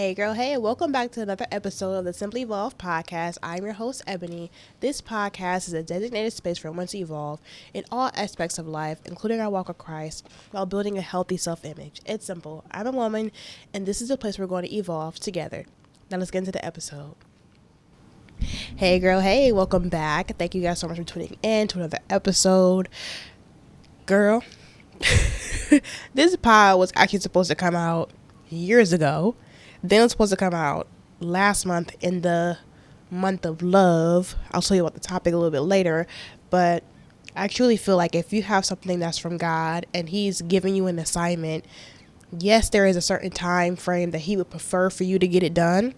Hey girl, hey, welcome back to another episode of the Simplyeevolve podcast. I'm your host, Ebony. This podcast is a designated space for women to evolve in all aspects of life, including our walk with Christ, while building a healthy self-image. It's simple. I'm a woman, and this is the place we're going to evolve together. Now let's get into the episode. Hey girl, hey, welcome back. Thank you guys so much for tuning in to another episode. Girl, this pod was actually supposed to come out years ago. Then it's supposed to come out last month in the month of love. I'll tell you about the topic a little bit later, but I truly feel like if you have something that's from God and he's giving you an assignment, yes, there is a certain time frame that he would prefer for you to get it done,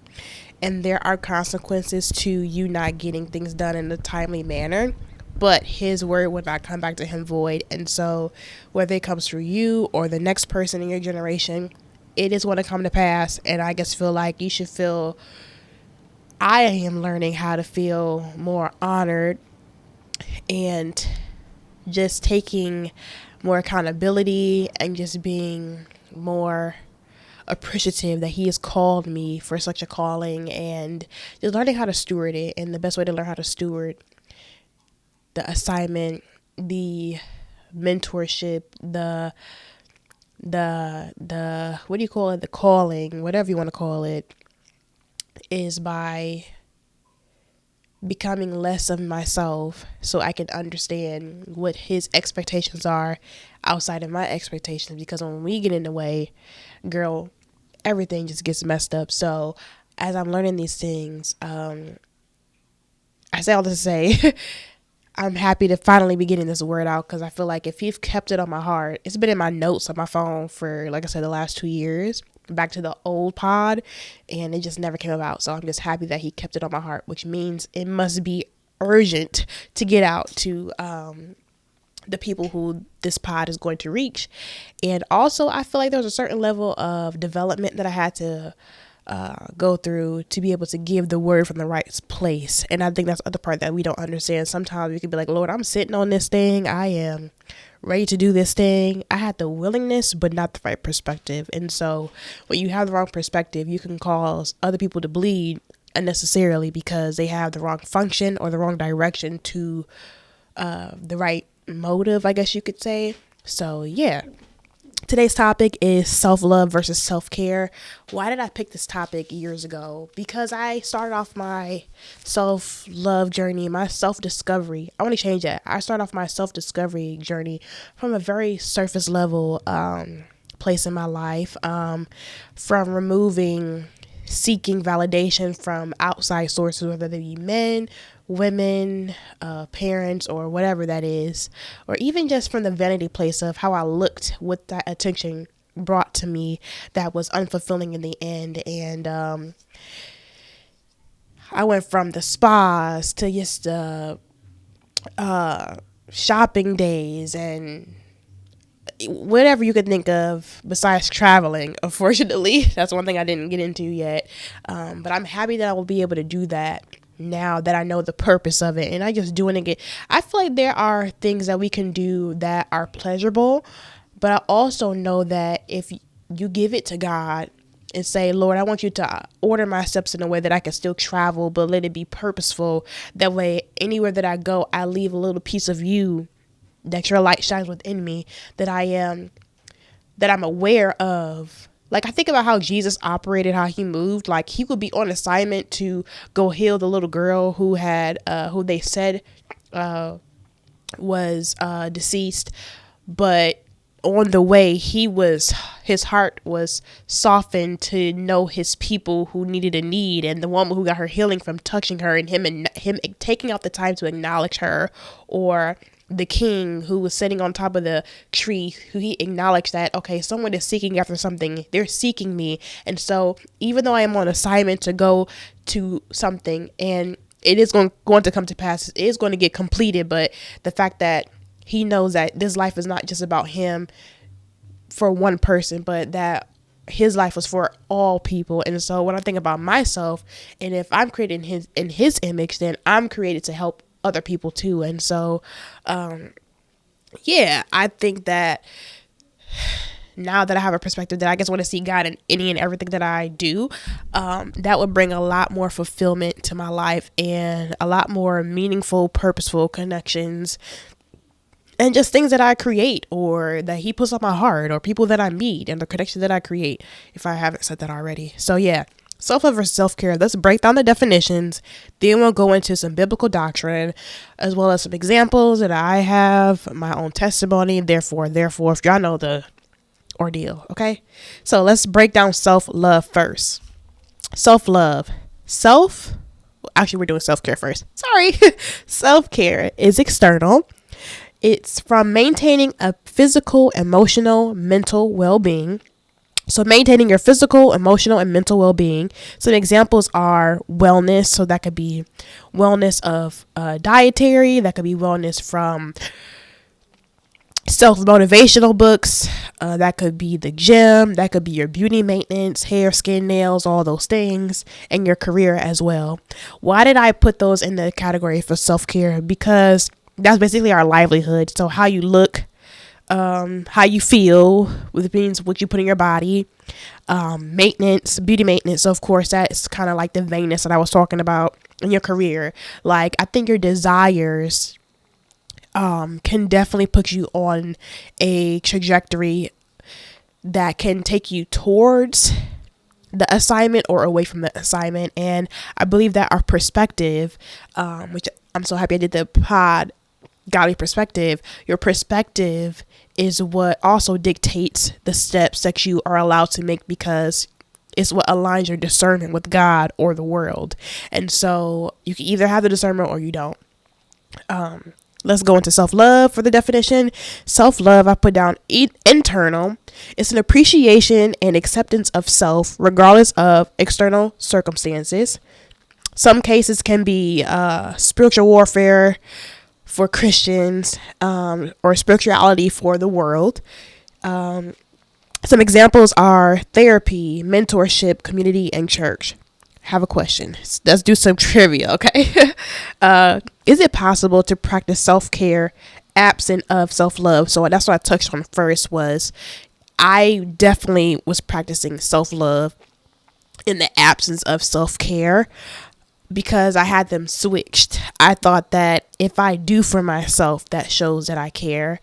and there are consequences to you not getting things done in a timely manner, but his word would not come back to him void. And so whether it comes through you or the next person in your generation, it is going to come to pass. And I just feel like you should feel, I am learning how to feel more honored and just taking more accountability and just being more appreciative that he has called me for such a calling, and just learning how to steward it. And the best way to learn how to steward the assignment, the mentorship, the what do you call it, the calling, whatever you want to call it, is by becoming less of myself so I can understand what his expectations are outside of my expectations. Because when we get in the way, girl, everything just gets messed up. So as I'm learning these things, I say all this to say I'm happy to finally be getting this word out, because I feel like if he's kept it on my heart, it's been in my notes on my phone for, like I said, the last 2 years, back to the old pod, and it just never came about. So I'm just happy that he kept it on my heart, which means it must be urgent to get out to the people who this pod is going to reach. And also, I feel like there was a certain level of development that I had to go through to be able to give the word from the right place. And I think that's the other part that we don't understand. Sometimes we can be like, Lord, I'm sitting on this thing, I am ready to do this thing. I had the willingness, but not the right perspective. And so when you have the wrong perspective, you can cause other people to bleed unnecessarily because they have the wrong function or the wrong direction to the right motive, I guess you could say. So yeah. Today's topic is self-love versus self-care. Why did I pick this topic years ago? Because I started off my self-love journey, my self-discovery. I want to change that. I started off my self-discovery journey from a very surface level place in my life, from removing seeking validation from outside sources, whether they be men, women, parents, or whatever that is, or even just from the vanity place of how I looked with that attention brought to me that was unfulfilling in the end. And I went from the spas to just shopping days and whatever you could think of besides traveling. Unfortunately, that's one thing I didn't get into yet. But I'm happy that I will be able to do that now that I know the purpose of it. And I just doing it. I feel like there are things that we can do that are pleasurable, but I also know that if you give it to God and say, Lord, I want you to order my steps in a way that I can still travel, but let it be purposeful. That way, anywhere that I go, I leave a little piece of you, that your light shines within me, that I'm aware of. Like, I think about how Jesus operated, how he moved. Like, he would be on assignment to go heal the little girl who had, who they said was deceased. But on the way, his heart was softened to know his people who needed a need. And the woman who got her healing from touching her, and him taking out the time to acknowledge her, or the king who was sitting on top of the tree, who he acknowledged that, okay, someone is seeking after something. They're seeking me. And so even though I am on assignment to go to something and it is going to come to pass, it is going to get completed. But the fact that he knows that this life is not just about him for one person, but that his life was for all people. And so when I think about myself, and if I'm created in his image, then I'm created to help other people too. And so, I think that now that I have a perspective that I just want to see God in any and everything that I do, that would bring a lot more fulfillment to my life and a lot more meaningful, purposeful connections and just things that I create or that he puts on my heart or people that I meet and the connection that I create, if I haven't said that already. So yeah, self-love versus self-care. Let's break down the definitions. Then we'll go into some biblical doctrine as well as some examples that I have, my own testimony. Therefore, if y'all know the ordeal. Okay. So let's break down self-love first. Self-love. Actually, we're doing self-care first. Sorry. Self-care is external. It's from maintaining a physical, emotional, mental well-being. So maintaining your physical, emotional, and mental well-being. Some examples are wellness. So that could be wellness of dietary. That could be wellness from self-motivational books. That could be the gym. That could be your beauty maintenance, hair, skin, nails, all those things, and your career as well. Why did I put those in the category for self-care? Because that's basically our livelihood. So how you look, how you feel, which means what you put in your body, maintenance, beauty maintenance. So of course, that's kind of like the vainness that I was talking about in your career. Like, I think your desires can definitely put you on a trajectory that can take you towards the assignment or away from the assignment. And I believe that our perspective, which I'm so happy I did the pod, Godly Perspective, your perspective is what also dictates the steps that you are allowed to make, because it's what aligns your discernment with God or the world. And so you can either have the discernment or you don't. Let's go into self-love for the definition. Self-love, I put down internal. It's an appreciation and acceptance of self, regardless of external circumstances. Some cases can be spiritual warfare for Christians, or spirituality for the world. Some examples are therapy, mentorship, community, and church. Have a question. Let's do some trivia, okay? Is it possible to practice self-care absent of self-love? So that's what I touched on first. Was I definitely was practicing self-love in the absence of self-care, because I had them switched. I thought that if I do for myself, that shows that I care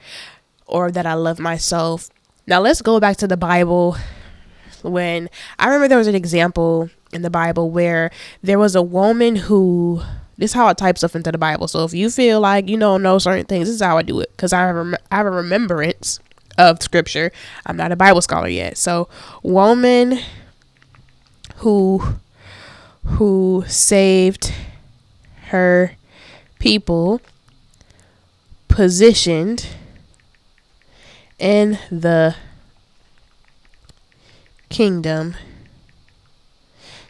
or that I love myself. Now let's go back to the Bible. When I remember there was an example in the Bible where there was a woman who, this is how I type stuff into the Bible. So if you feel like you don't know certain things, this is how I do it, because I have a remembrance of scripture. I'm not a Bible scholar yet. So woman who saved her people, positioned in the kingdom,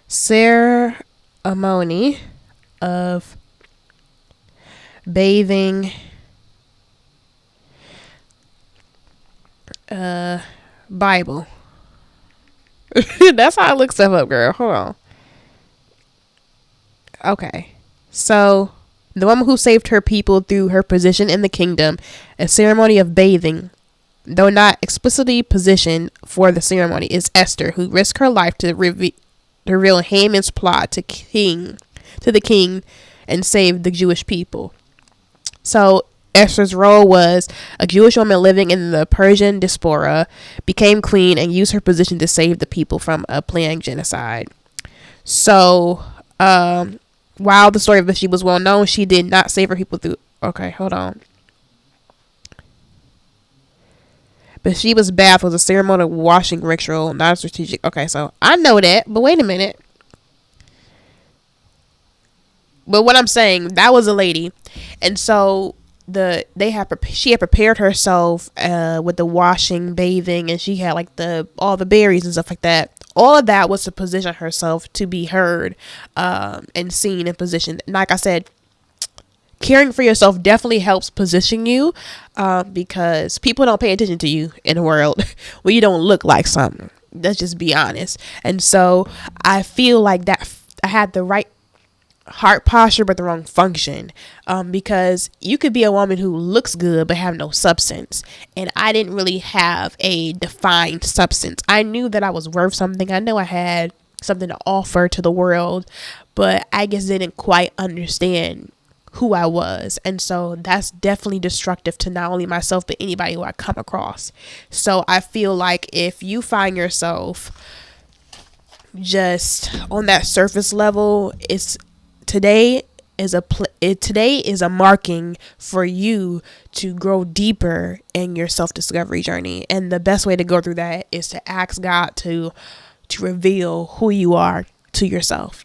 ceremony of bathing, Bible. That's how I look stuff up, girl. Hold on. Okay, so the woman who saved her people through her position in the kingdom, a ceremony of bathing, though not explicitly positioned for the ceremony, is Esther, who risked her life to reveal Haman's plot to the king and save the Jewish people. So Esther's role was a Jewish woman living in the Persian diaspora, became queen, and used her position to save the people from a planned genocide. So, while the story of Bathsheba was well known, she did not save her people through. Okay, hold on. Bathsheba's bath was a ceremonial washing ritual, not a strategic. Okay, so I know that, but wait a minute. But what I'm saying, that was a lady, and so she had prepared herself with the washing, bathing, and she had like all the berries and stuff like that. All of that was to position herself to be heard and seen and positioned. Like I said, caring for yourself definitely helps position you, because people don't pay attention to you in the world when you don't look like something. Let's just be honest. And so I feel like that I had the right heart posture but the wrong function, because you could be a woman who looks good but have no substance, and I didn't really have a defined substance. I knew that I was worth something. I know I had something to offer to the world, but I just didn't quite understand who I was. And so that's definitely destructive to not only myself but anybody who I come across. So I feel like if you find yourself just on that surface level, today is a marking for you to grow deeper in your self-discovery journey. And the best way to go through that is to ask God to reveal who you are to yourself.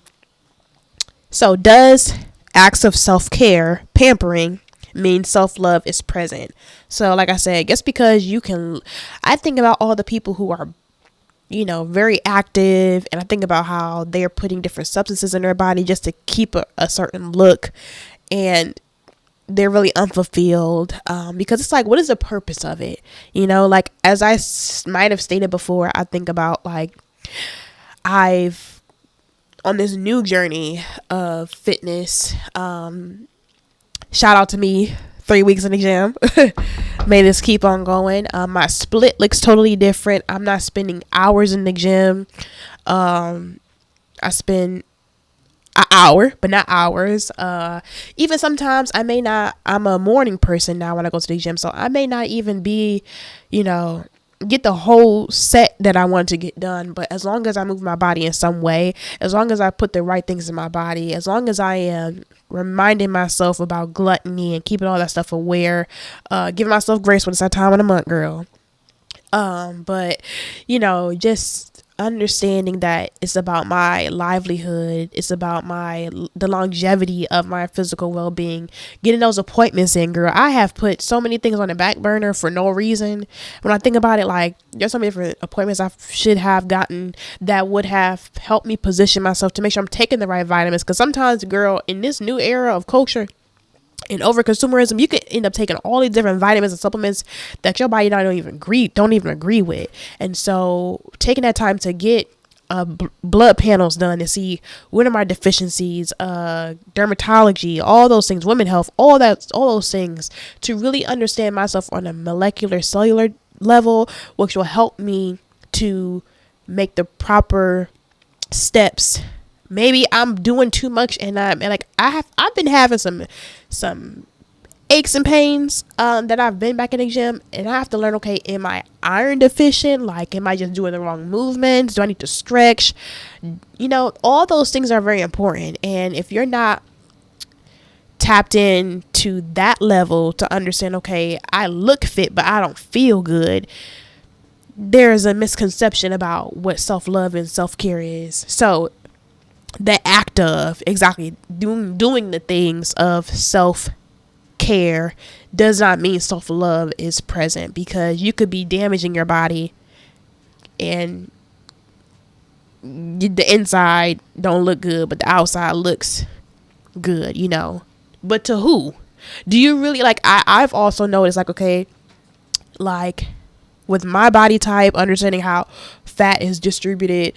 So does acts of self-care, pampering, mean self-love is present? So like I said, just because I think about all the people who are, very active, and I think about how they're putting different substances in their body just to keep a certain look, and they're really unfulfilled, because it's like, what is the purpose of it? Like, as I might have stated before, I think about, like, I've on this new journey of fitness. Shout out to me, 3 weeks in the gym. May this keep on going. My split looks totally different. I'm not spending hours in the gym. I spend an hour, but not hours. Even sometimes I'm a morning person now when I go to the gym, so I may not even be, get the whole set that I want to get done. But as long as I move my body in some way, as long as I put the right things in my body, as long as I am reminding myself about gluttony and keeping all that stuff aware, giving myself grace when it's that time of the month, girl. But just understanding that it's about my livelihood, it's about the longevity of my physical well-being, getting those appointments in, girl. I have put so many things on the back burner for no reason. When I think about it, like, there's so many different appointments I should have gotten that would have helped me position myself to make sure I'm taking the right vitamins. Because sometimes, girl, in this new era of culture and over consumerism, you could end up taking all these different vitamins and supplements that your body don't even agree with. And so taking that time to get blood panels done to see what are my deficiencies, dermatology, all those things, women health, all those things, to really understand myself on a molecular cellular level, which will help me to make the proper steps. Maybe I'm doing too much, and I've been having some aches and pains that I've been back in the gym, and I have to learn, okay, am I iron deficient? Like, am I just doing the wrong movements? Do I need to stretch? All those things are very important. And if you're not tapped in to that level to understand, okay, I look fit, but I don't feel good, there's a misconception about what self-love and self-care is. So the act of exactly doing the things of self-care does not mean self-love is present, because you could be damaging your body and the inside don't look good, but the outside looks good, But to who? Do you really, like, I've also noticed, like, okay, like, with my body type, understanding how fat is distributed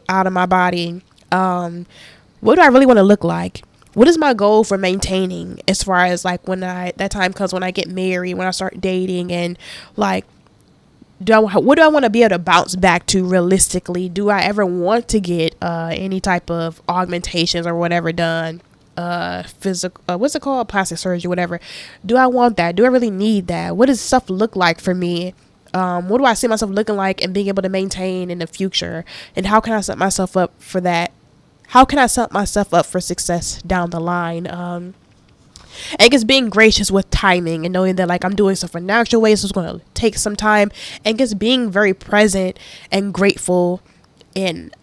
out of my body, what do I really want to look like? What is my goal for maintaining, as far as, like, when that time comes when I get married, when I start dating, and, like, what do I want to be able to bounce back to realistically? Do I ever want to get any type of augmentations or whatever done? Physical, what's it called? Plastic surgery, whatever. Do I want that? Do I really need that? What does stuff look like for me? What do I see myself looking like and being able to maintain in the future? And how can I set myself up for that? How can I set myself up for success down the line? And just being gracious with timing and knowing that, like, I'm doing stuff in natural ways, so it's going to take some time, and just being very present and grateful and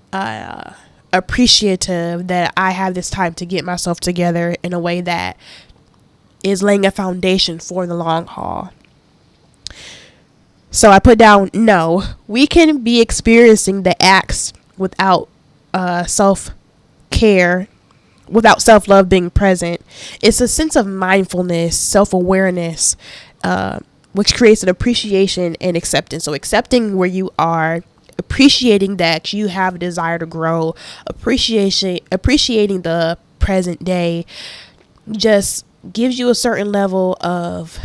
appreciative that I have this time to get myself together in a way that is laying a foundation for the long haul. So I put down, no, we can be experiencing the acts without self-care, without self-love being present. It's a sense of mindfulness, self-awareness, which creates an appreciation and acceptance. So accepting where you are, appreciating that you have a desire to grow, appreciating the present day just gives you a certain level of,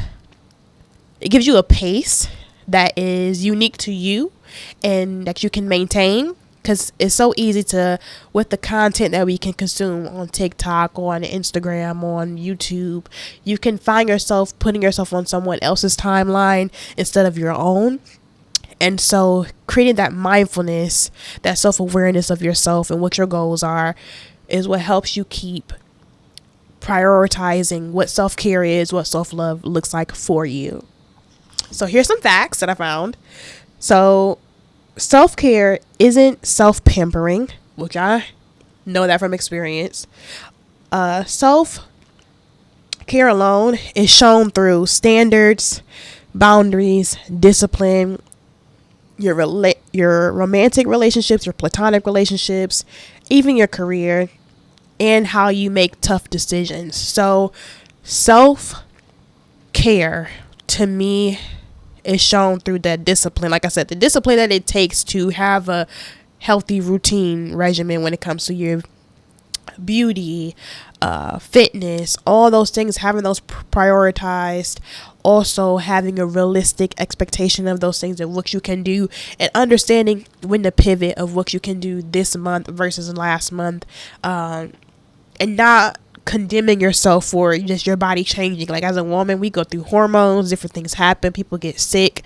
it gives you a pace that is unique to you and that you can maintain, because it's so easy to, with the content that we can consume on TikTok, on Instagram, on YouTube, you can find yourself putting yourself on someone else's timeline instead of your own. And so creating that mindfulness, that self-awareness of yourself and what your goals are, is what helps you keep prioritizing what self-care is, what self-love looks like for you. So here's some facts that I found. So self-care isn't self-pampering, which I know that from experience. Self-care alone is shown through standards, boundaries, discipline, your romantic relationships, your platonic relationships, even your career, and how you make tough decisions. So self-care to me is shown through that discipline. Like I said, the discipline that it takes to have a healthy routine regimen when it comes to your beauty, fitness, all those things, having those prioritized, also having a realistic expectation of those things and what you can do, and understanding when to pivot of what you can do this month versus last month, and not condemning yourself for just your body changing. Like as a woman, we go through hormones, different things happen, people get sick.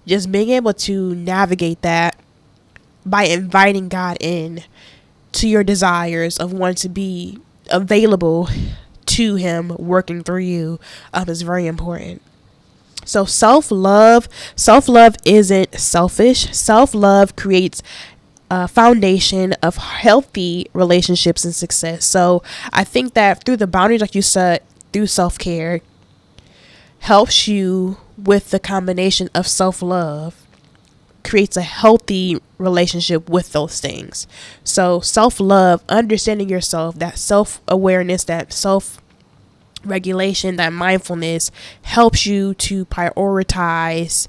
Just being able to navigate that by inviting God in to your desires of wanting to be available to him working through you is very important. So self-love isn't selfish. Self-love creates a foundation of healthy relationships and success. So I think that through the boundaries that you set through self-care helps you with the combination of self-love, creates a healthy relationship with those things. So self-love, understanding yourself, that self-awareness, that self-regulation, that mindfulness helps you to prioritize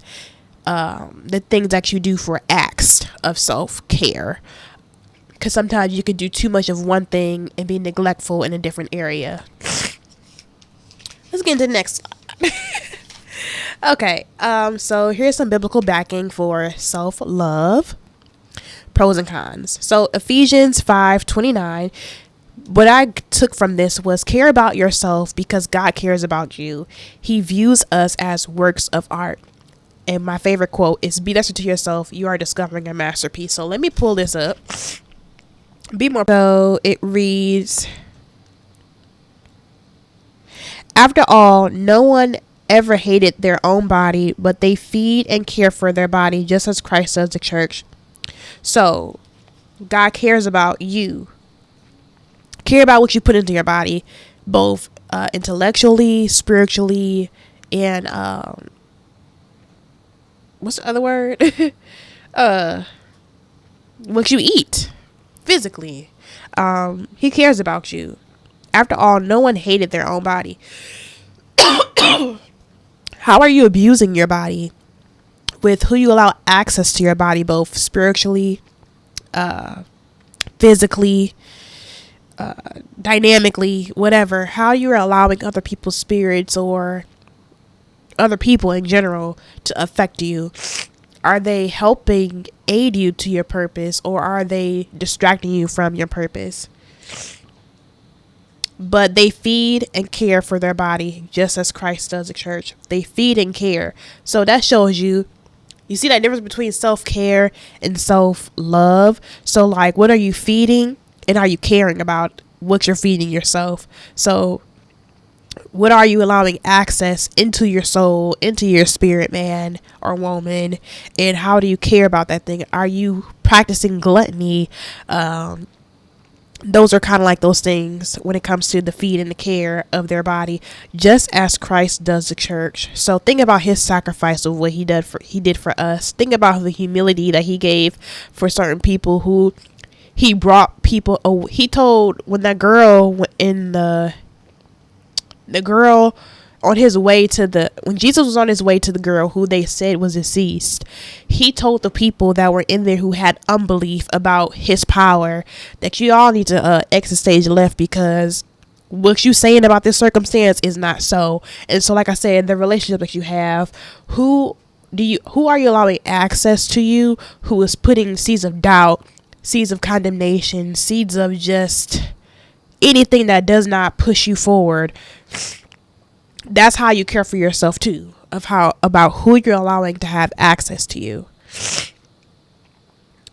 the things that you do for acts of self-care. Because sometimes you could do too much of one thing and be neglectful in a different area. Let's get into the next slide. Okay, so here's some biblical backing for self-love, pros and cons. So Ephesians 5:29, what I took from this was care about yourself because God cares about you. He views us as works of art. And my favorite quote is, be nicer to yourself, you are discovering a masterpiece. So let me pull this up. So it reads, after all, no one ever hated their own body, but they feed and care for their body just as Christ does the church. So God cares about you. Care about what you put into your body, both intellectually, spiritually, and what's the other word? What you eat physically. He cares about you. After all, no one hated their own body. How are you abusing your body with who you allow access to your body, both spiritually, physically, dynamically, whatever? How you're allowing other people's spirits or other people in general to affect you? Are they helping aid you to your purpose, or are they distracting you from your purpose? But they feed and care for their body just as Christ does the church. They feed and care. So that shows you see that difference between self-care and self-love. So like, what are you feeding, and are you caring about what you're feeding yourself? So what are you allowing access into your soul, into your spirit, man or woman? And how do you care about that thing? Are you practicing gluttony? Those are kind of like those things when it comes to the feed and the care of their body, just as Christ does the church. So think about his sacrifice of what he did for us. Think about the humility that he gave for certain people who he brought people. Oh, he told when that girl in the girl on his way to when Jesus was on his way to the girl who they said was deceased, he told the people that were in there who had unbelief about his power that you all need to exit stage left, because what you saying about this circumstance is not so. And so, like I said, the relationship that you have, who are you allowing access to you, who is putting seeds of doubt, seeds of condemnation, seeds of just anything that does not push you forward. That's how you care for yourself too, about who you're allowing to have access to you.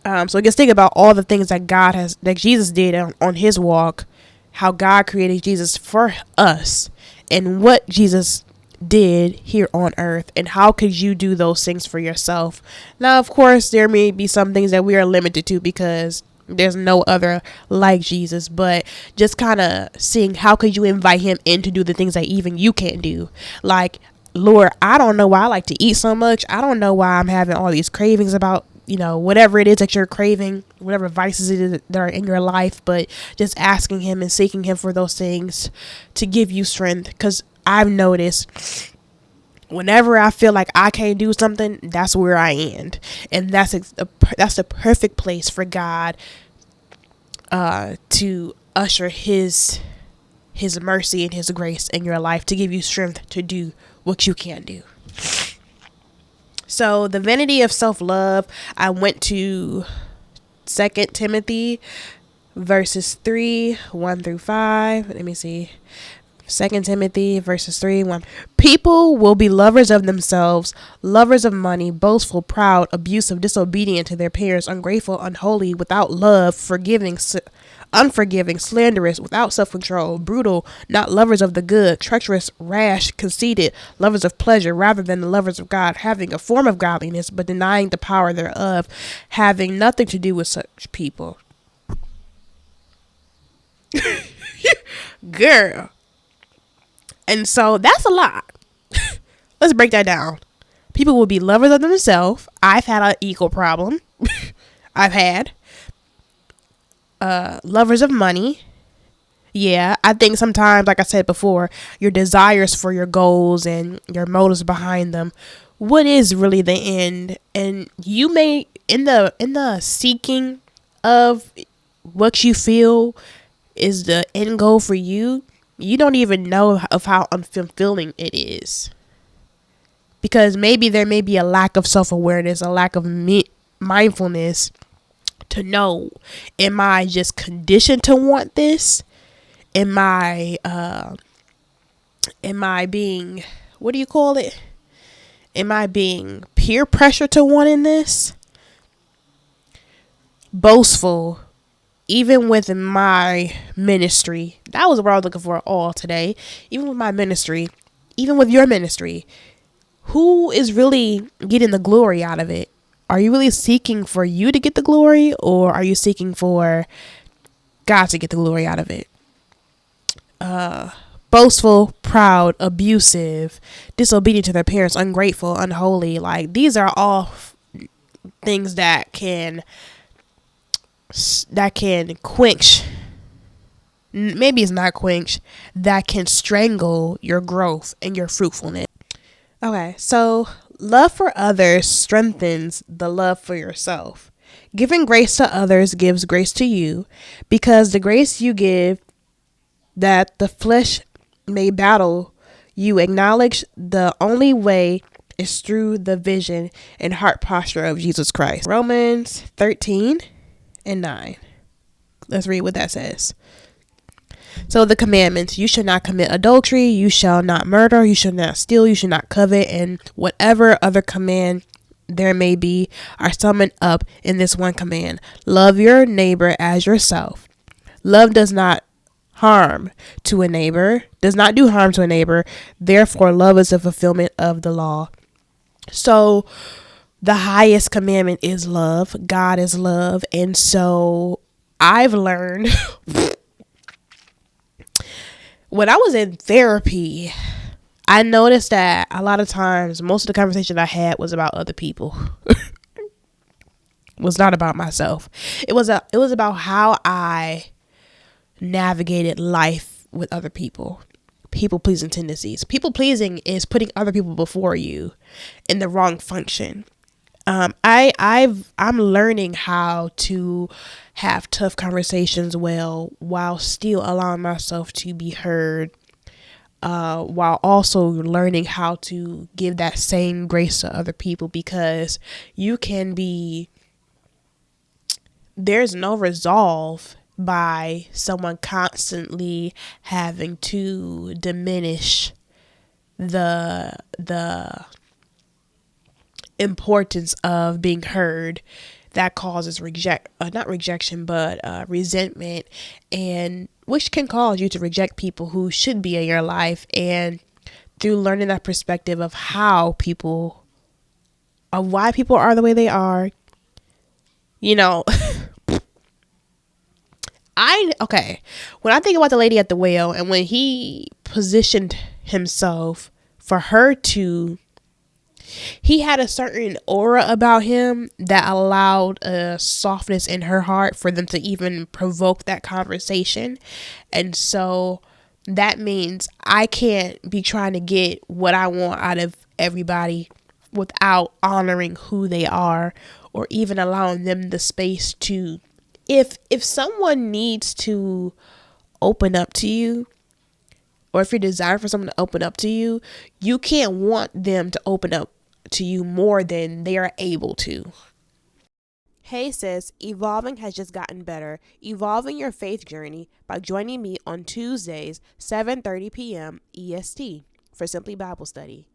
So just think about all the things that Jesus did on his walk, how God created Jesus for us, and what Jesus did here on earth, and how could you do those things for yourself. Now, of course, there may be some things that we are limited to because there's no other like Jesus, but just kind of seeing how could you invite him in to do the things that even you can't do. Like, Lord, I don't know why I like to eat so much. I don't know why I'm having all these cravings about, whatever it is that you're craving, whatever vices it is that are in your life, but just asking him and seeking him for those things to give you strength. Because I've noticed whenever I feel like I can't do something, that's where I end. And that's the perfect place for God to usher his mercy and his grace in your life to give you strength to do what you can't do. So the vanity of self-love, I went to 2 Timothy verses 3, 1 through 5. Let me see. 2 Timothy verses 3, 1. People will be lovers of themselves, lovers of money, boastful, proud, abusive, disobedient to their parents, ungrateful, unholy, without love, unforgiving, slanderous, without self-control, brutal, not lovers of the good, treacherous, rash, conceited, lovers of pleasure rather than the lovers of God, having a form of godliness but denying the power thereof, having nothing to do with such people. Girl. And so that's a lot. Let's break that down. People will be lovers of themselves. I've had an ego problem. I've had lovers of money. Yeah, I think sometimes, like I said before, your desires for your goals and your motives behind them, what is really the end? And you may, in the seeking of what you feel is the end goal for you, you don't even know of how unfulfilling it is. Because maybe there may be a lack of self-awareness, a lack of mindfulness to know, am I just conditioned to want this? Am I being, what do you call it? Am I being peer pressure to wanting this? Boastful. Even with my ministry, that was what I was looking for all today. Even with my ministry, even with your ministry, who is really getting the glory out of it? Are you really seeking for you to get the glory, or are you seeking for God to get the glory out of it? Boastful, proud, abusive, disobedient to their parents, ungrateful, unholy. Like, these are all things that can quench, maybe it's not quench, that can strangle your growth and your fruitfulness. Okay, so love for others strengthens the love for yourself. Giving grace to others gives grace to you, because the grace you give that the flesh may battle, you acknowledge the only way is through the vision and heart posture of Jesus Christ. Romans 13 and 9. Let's read what that says. So the commandments: you shall not commit adultery, you shall not murder, you shall not steal, you shall not covet, and whatever other command there may be are summed up in this one command: love your neighbor as yourself. Love does not do harm to a neighbor. Therefore, love is the fulfillment of the law. So the highest commandment is love. God is love. And so I've learned when I was in therapy, I noticed that a lot of times, most of the conversation I had was about other people. Was not about myself. It was about how I navigated life with other people. People pleasing tendencies. People pleasing is putting other people before you in the wrong function. I'm learning how to have tough conversations well while still allowing myself to be heard, while also learning how to give that same grace to other people, because you can be there's no resolve by someone constantly having to diminish the importance of being heard. That causes not rejection, but resentment, and which can cause you to reject people who should be in your life. And through learning that perspective of why people are the way they are, you know, when I think about the lady at the well and when he positioned himself for her to, he had a certain aura about him that allowed a softness in her heart for them to even provoke that conversation. And so that means I can't be trying to get what I want out of everybody without honoring who they are, or even allowing them the space to, if someone needs to open up to you, or if you're desiring for someone to open up to you, you can't want them to open up to you more than they are able to. Hey sis, Evolving has just gotten better. Evolving your faith journey by joining me on Tuesdays, 7:30 p.m. EST for Simply Bible Study.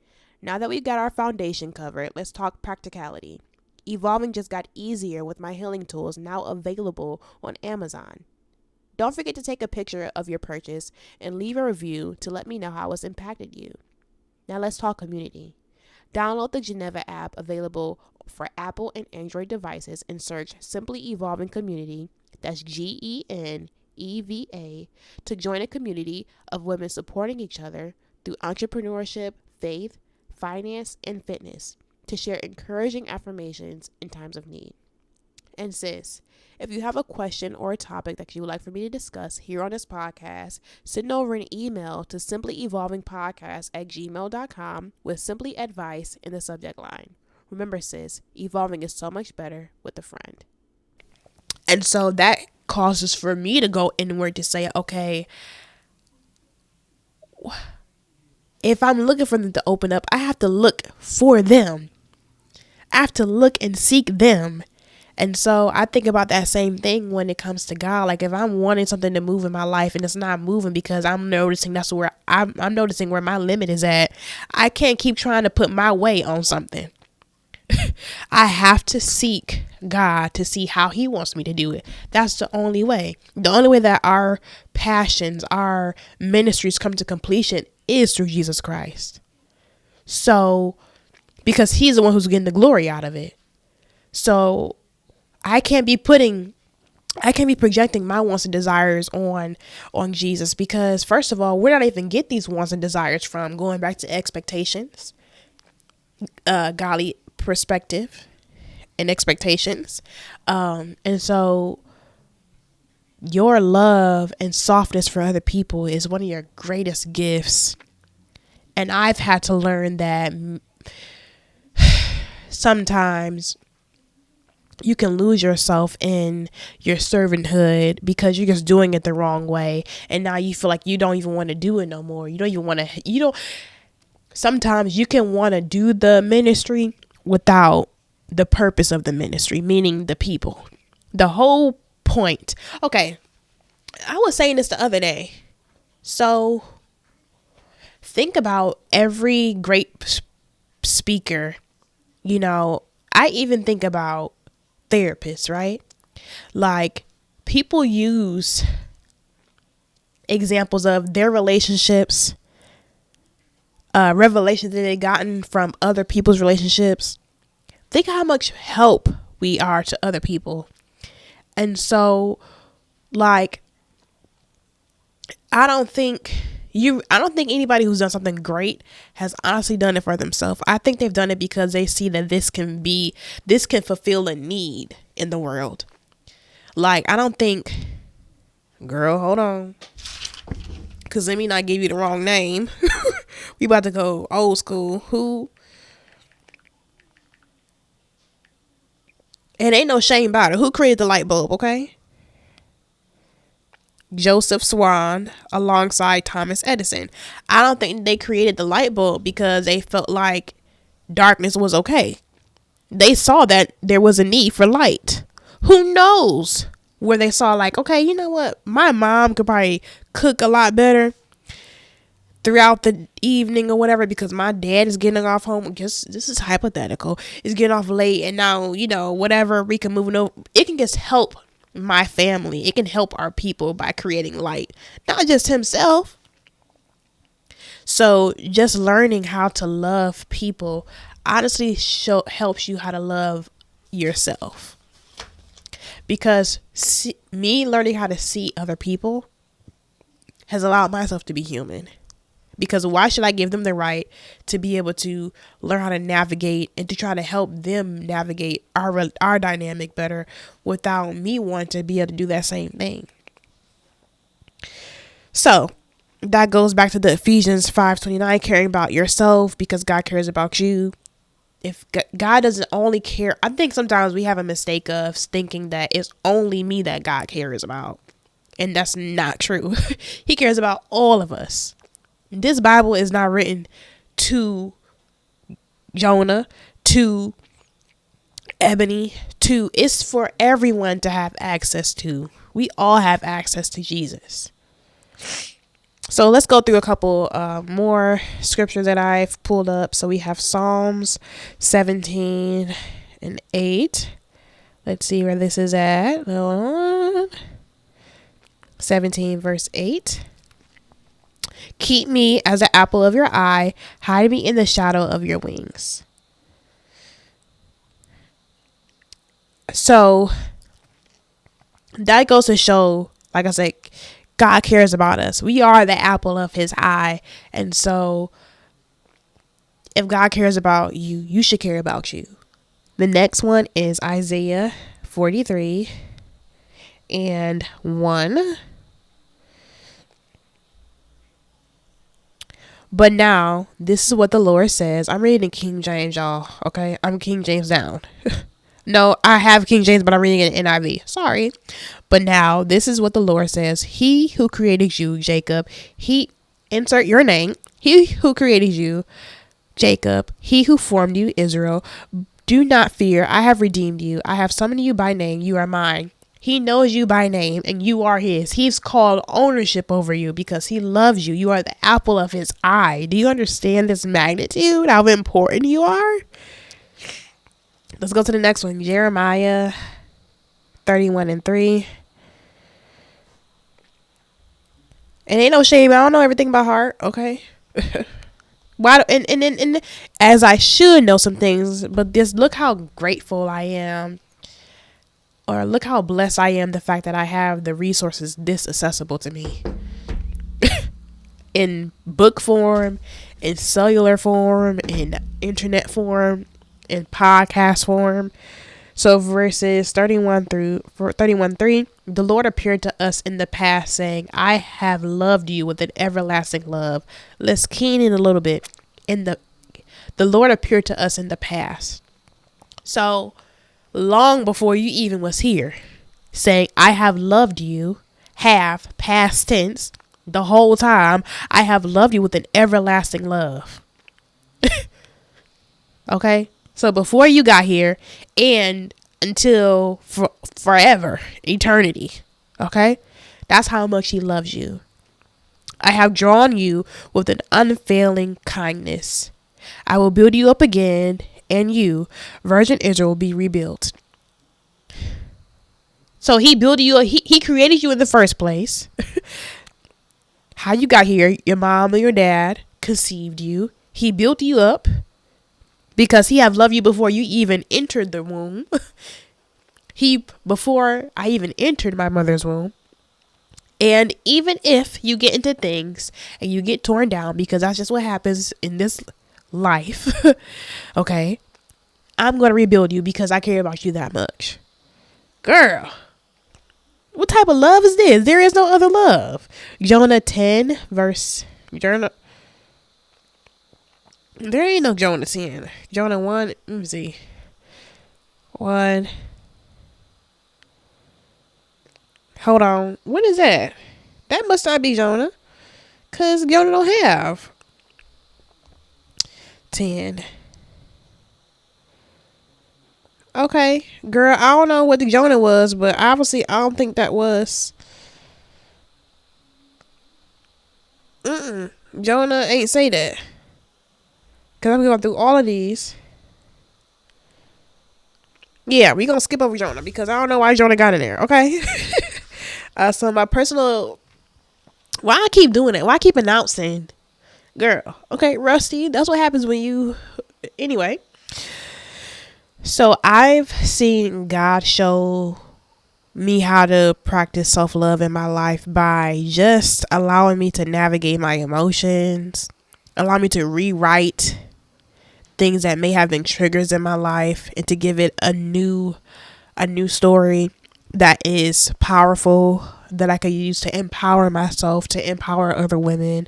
Now that we've got our foundation covered, let's talk practicality. Evolving just got easier with my healing tools now available on Amazon. Don't forget to take a picture of your purchase and leave a review to let me know how it's impacted you. Now let's talk community. Download the Geneva app available for Apple and Android devices and search Simplyeevolving Community, that's GENEVA, to join a community of women supporting each other through entrepreneurship, faith, finance, and fitness to share encouraging affirmations in times of need. And sis, if you have a question or a topic that you would like for me to discuss here on this podcast, send over an email to simplyeevolvingpodcast@gmail.com with simply advice in the subject line. Remember, sis, evolving is so much better with a friend. And so that causes for me to go inward to say, okay, if I'm looking for them to open up, I have to look for them. I have to look and seek them. And so I think about that same thing when it comes to God. Like if I'm wanting something to move in my life and it's not moving because I'm noticing that's where I'm noticing where my limit is at, I can't keep trying to put my way on something. I have to seek God to see how he wants me to do it. That's the only way. The only way that our passions, our ministries come to completion is through Jesus Christ. So, because he's the one who's getting the glory out of it. So I can't be projecting my wants and desires on Jesus, because first of all, where did I even get these wants and desires from? Going back to expectations, godly perspective and expectations. And so your love and softness for other people is one of your greatest gifts. And I've had to learn that sometimes you can lose yourself in your servanthood because you're just doing it the wrong way. And now you feel like you don't even want to do it no more. Sometimes you can want to do the ministry without the purpose of the ministry, meaning the people. The whole point. Okay, I was saying this the other day. So think about every great speaker. I even think about therapists, right? Like people use examples of their relationships, revelations that they've gotten from other people's relationships. Think how much help we are to other people. And so, like, I don't think anybody who's done something great has honestly done it for themselves. I think they've done it because they see that this can fulfill a need in the world. Like, I don't think, girl, hold on, because let me not give you the wrong name. We about to go old school. And ain't no shame about it. Who created the light bulb, okay? Joseph Swan alongside Thomas Edison. I don't think they created the light bulb because they felt like darkness was okay. They saw that there was a need for light. Who knows where they saw like, okay, you know what? My mom could probably cook a lot better throughout the evening or whatever because my dad is getting off home. Just this is hypothetical. Is getting off late and now, whatever, we can move over. It can just help my family. It can help our people by creating light, not just himself. So just learning how to love people honestly helps you how to love yourself, because me learning how to see other people has allowed myself to be human. Because why should I give them the right to be able to learn how to navigate and to try to help them navigate our dynamic better without me wanting to be able to do that same thing? So that goes back to the Ephesians 5:29, caring about yourself because God cares about you. If God doesn't only care, I think sometimes we have a mistake of thinking that it's only me that God cares about. And that's not true. He cares about all of us. This Bible is not written to Jonah, to Eboney, it's for everyone to have access to. We all have access to Jesus. So let's go through a couple more scriptures that I've pulled up. So we have Psalms 17 and 8. Let's see where this is at. 17 verse 8. Keep me as the apple of your eye. Hide me in the shadow of your wings. So that goes to show, like I said, God cares about us. We are the apple of his eye. And so if God cares about you, you should care about you. The next one is Isaiah 43 and 1. But now, this is what the Lord says. I'm reading King James, y'all. Okay, I'm King James down. No, I have King James, but I'm reading it in NIV. Sorry. But now, this is what the Lord says. He who created you, Jacob, insert your name. He who created you, Jacob, he who formed you, Israel. Do not fear. I have redeemed you. I have summoned you by name. You are mine. He knows you by name and you are his. He's called ownership over you because he loves you. You are the apple of his eye. Do you understand this magnitude? How important you are? Let's go to the next one. Jeremiah 31 and 3. And ain't no shame. I don't know everything by heart. Okay. Why? And as I should know some things, but just look how grateful I am. Or look how blessed I am, the fact that I have the resources this accessible to me. In book form, in cellular form, in internet form, in podcast form. So verses 31:3, the Lord appeared to us in the past saying, I have loved you with an everlasting love. Let's keen in a little bit. The Lord appeared to us in the past. So long before you even was here, saying, I have loved you, have past tense, the whole time, I have loved you with an everlasting love. Okay? So before you got here and until forever, eternity. Okay? That's how much he loves you. I have drawn you with an unfailing kindness. I will build you up again, and you, Virgin Israel, will be rebuilt. So he built you, he created you in the first place. How you got here, your mom or your dad conceived you. He built you up because he have loved you before you even entered the womb. Before I even entered my mother's womb. And even if you get into things and you get torn down, because that's just what happens in this life. Okay. I'm going to rebuild you because I care about you that much. Girl. What type of love is this? There is no other love. Jonah 10 verse. There ain't no Jonah 10. Jonah 1. Let me see. 1. Hold on. What is that? That must not be Jonah. Because Jonah don't have 10. Okay. Girl, I don't know what the Jonah was, but obviously I don't think that was. Jonah ain't say that. Because I'm going through all of these. Yeah, we going to skip over Jonah because I don't know why Jonah got in there. Okay. So my personal. Why I keep doing it? Why I keep announcing? Girl. Okay, Rusty. That's what happens when you. Anyway. So I've seen God show me how to practice self-love in my life by just allowing me to navigate my emotions, allow me to rewrite things that may have been triggers in my life and to give it a new story that is powerful, that I could use to empower myself, to empower other women,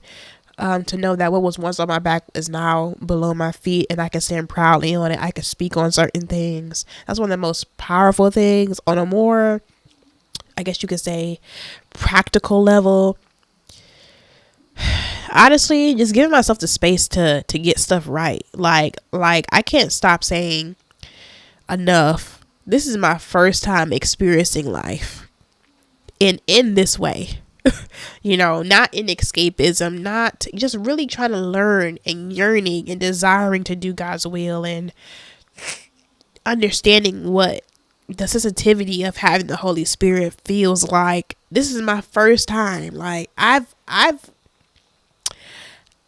to know that what was once on my back is now below my feet and I can stand proudly on it. I can speak on certain things. That's one of the most powerful things. On a more, I guess you could say, practical level, honestly, just giving myself the space to get stuff right. Like I can't stop saying enough. This is my first time experiencing life in this way. Not in escapism, not just really trying to learn and yearning and desiring to do God's will and understanding what the sensitivity of having the Holy Spirit feels like. This is my first time. Like I've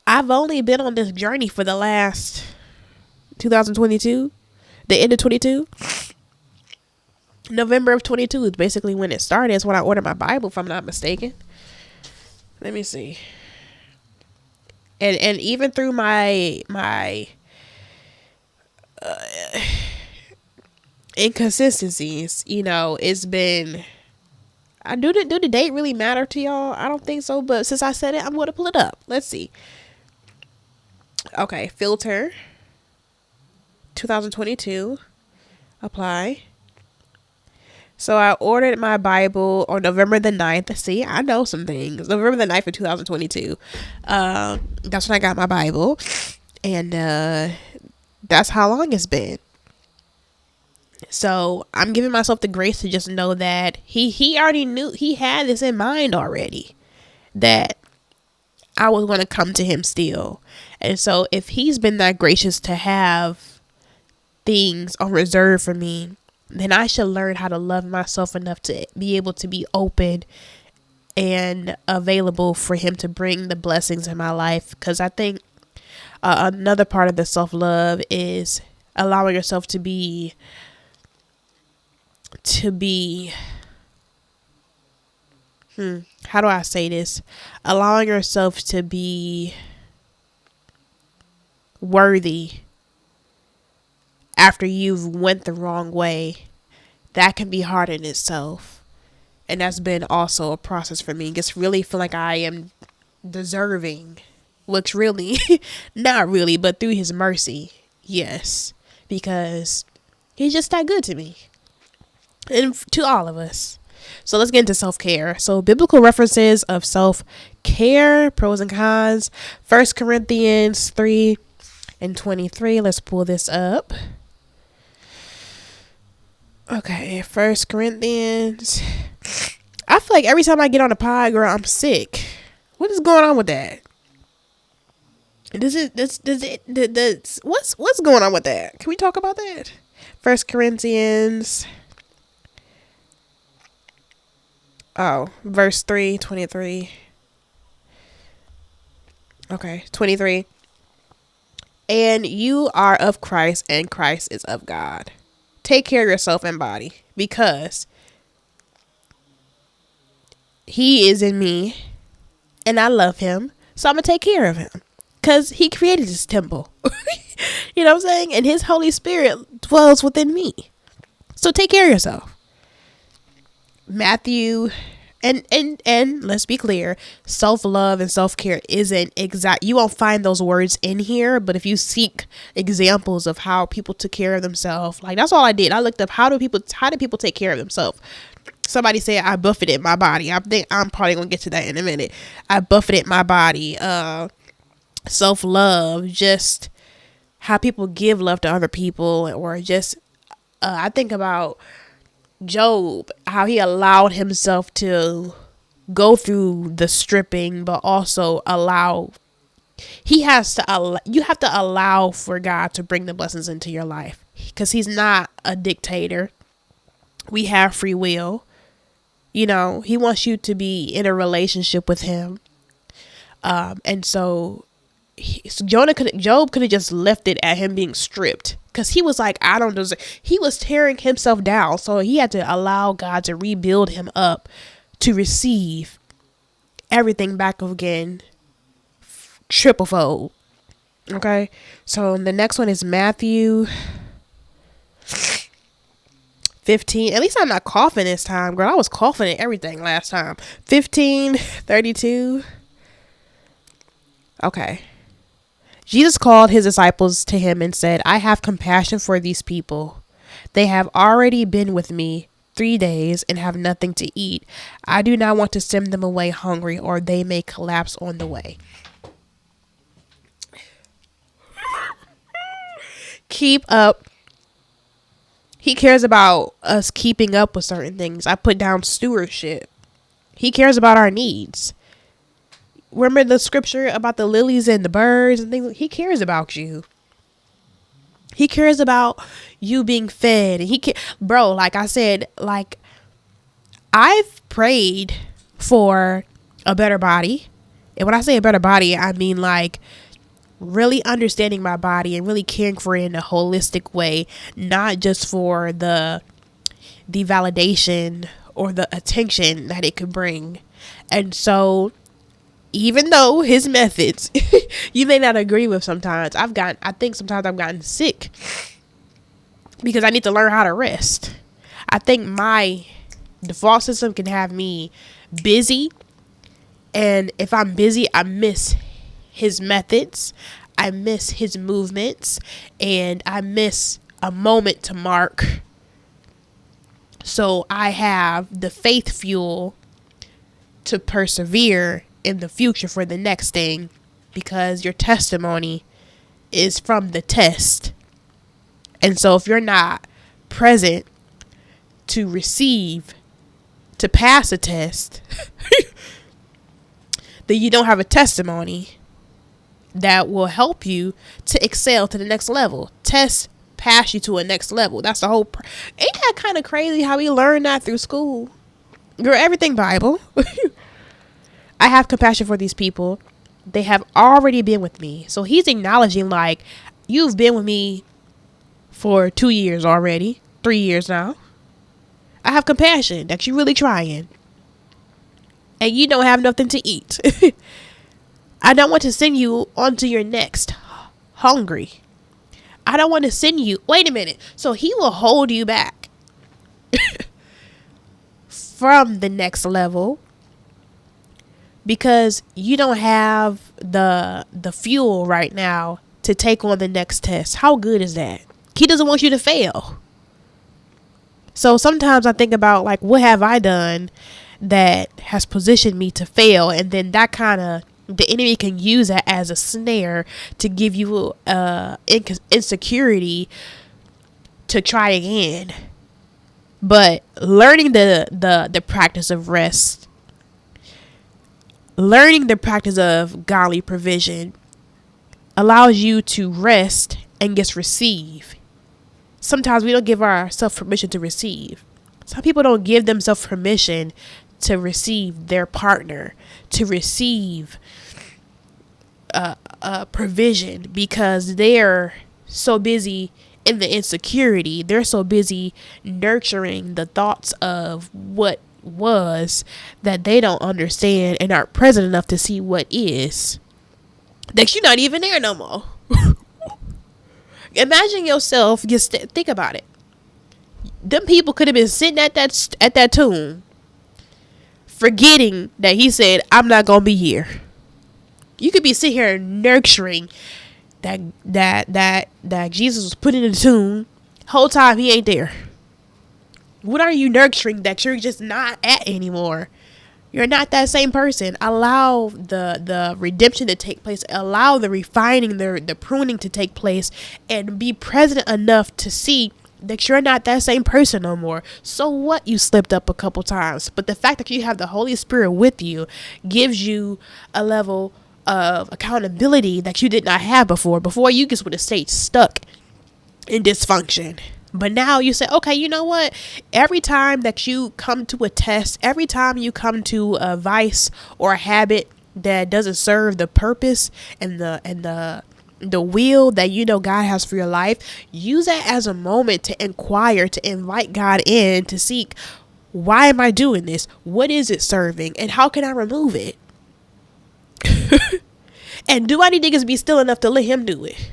only been on this journey for the last 2022, the end of 22. November of 22 is basically when it started. It's when I ordered my Bible, if I'm not mistaken. Let me see. And even through my inconsistencies, it's been. Do the date really matter to y'all? I don't think so. But since I said it, I'm going to pull it up. Let's see. Okay, filter. 2022. Apply. So I ordered my Bible on November the 9th. See, I know some things. November the 9th of 2022. That's when I got my Bible. And that's how long it's been. So I'm giving myself the grace to just know that he already knew, he had this in mind already, that I was going to come to him still. And so if he's been that gracious to have things on reserve for me, then I should learn how to love myself enough to be able to be open and available for him to bring the blessings in my life. Because I think another part of the self-love is allowing yourself to be how do I say this? Allowing yourself to be worthy after you've went the wrong way. That can be hard in itself. And that's been also a process for me. Just really feel like I am deserving, which really, not really, but through his mercy, yes. Because he's just that good to me. And to all of us. So let's get into self-care. So biblical references of self-care, pros and cons. 1 Corinthians 3:23. Let's pull this up. Okay, 1 Corinthians. I feel like every time I get on the pod, girl, I'm sick. What is going on with that? What's going on with that? Can we talk about that? 1 Corinthians. Verse 3:23. Okay, 23. And you are of Christ, and Christ is of God. Take care of yourself and body, because he is in me, and I love him, so I'm going to take care of him, because he created this temple. You know what I'm saying? And his Holy Spirit dwells within me. So take care of yourself. Matthew, and let's be clear, self-love and self-care isn't exact. You won't find those words in here, but if you seek examples of how people took care of themselves, like that's all I did. I looked up how do people take care of themselves. Somebody said I buffeted my body. I think I'm probably gonna get to that in a minute. I buffeted my body. Self-love, just how people give love to other people, or just I think about Job, how he allowed himself to go through the stripping, but also you have to allow for God to bring the blessings into your life, because he's not a dictator. We have free will. He wants you to be in a relationship with him. And so Job could have just left it at him being stripped, because he was like, I don't deserve. He was tearing himself down. So he had to allow God to rebuild him up to receive everything back again, triple fold. Okay. So the next one is Matthew 15. At least I'm not coughing this time, girl. I was coughing at everything last time. 15:32. Okay. Jesus called his disciples to him and said, I have compassion for these people. They have already been with me 3 days and have nothing to eat. I do not want to send them away hungry, or they may collapse on the way. Keep up. He cares about us keeping up with certain things. I put down stewardship. He cares about our needs. Remember the scripture about the lilies and the birds and things? He cares about you. He cares about you being fed. And bro, like I said, like I've prayed for a better body. And when I say a better body, I mean like really understanding my body and really caring for it in a holistic way, not just for the validation or the attention that it could bring. And so even though his methods you may not agree with sometimes, I think sometimes I've gotten sick because I need to learn how to rest. I think my default system can have me busy, and if I'm busy, I miss his methods, I miss his movements, and I miss a moment to mark. So I have the faith fuel to persevere in the future for the next thing, because your testimony is from the test. And so if you're not present to receive, to pass a test, then you don't have a testimony that will help you to excel to the next level. Tests pass you to a next level. That's the whole ain't that kind of crazy how we learn that through school? Girl, everything Bible. I have compassion for these people. They have already been with me. So he's acknowledging, like, you've been with me for 2 years already, 3 years now. I have compassion that you're really trying, and you don't have nothing to eat. I don't want to send you onto your next hungry. I don't want to send you. Wait a minute. So he will hold you back from the next level because you don't have the fuel right now to take on the next test. How good is that? He doesn't want you to fail. So sometimes I think about, like, what have I done that has positioned me to fail? And then that kind of, the enemy can use that as a snare to give you insecurity to try again. But learning the practice of rest, learning the practice of godly provision allows you to rest and just receive. Sometimes we don't give ourselves permission to receive. Some people don't give themselves permission to receive their partner, to receive provision, because they're so busy in the insecurity. They're so busy nurturing the thoughts of what was that they don't understand and aren't present enough to see what is. That you're not even there no more. Imagine yourself, just think about it. Them people could have been sitting at that tomb, forgetting that he said, I'm not going to be here. You could be sitting here nurturing that Jesus was put in the tomb. Whole time he ain't there. What are you nurturing that you're just not at anymore? You're not that same person. Allow the redemption to take place. Allow the refining, the pruning to take place, and be present enough to see that you're not that same person no more. So what, you slipped up a couple times, but the fact that you have the Holy Spirit with you gives you a level of accountability that you did not have before. Before, you just would have stayed stuck in dysfunction. But now you say, okay, you know what? Every time that you come to a test, every time you come to a vice or a habit that doesn't serve the purpose and the will that you know God has for your life, use that as a moment to inquire, to invite God in, to seek, why am I doing this? What is it serving? And how can I remove it? And do I need to be still enough to let him do it?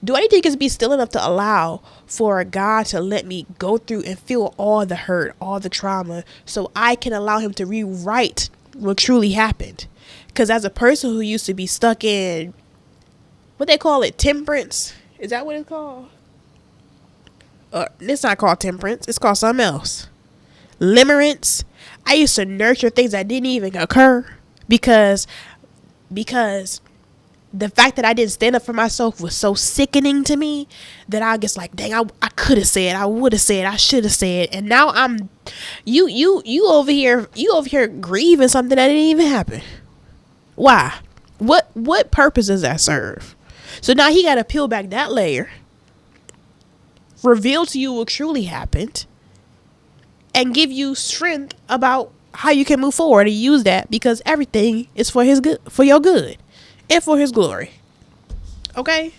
Do I need to be still enough to allow for God to let me go through and feel all the hurt, all the trauma, so I can allow him to rewrite what truly happened? Because as a person who used to be stuck in, what they call it, temperance, is that what it's called? It's not called temperance. It's called something else. Limerence. I used to nurture things that didn't even occur because the fact that I didn't stand up for myself was so sickening to me that I guess like, dang, I could have said, I would have said, I should have said. And now I'm, you over here grieving something that didn't even happen. Why? What purpose does that serve? So now he got to peel back that layer, reveal to you what truly happened, and give you strength about how you can move forward and use that, because everything is for his good, for your good, and for his glory. Okay?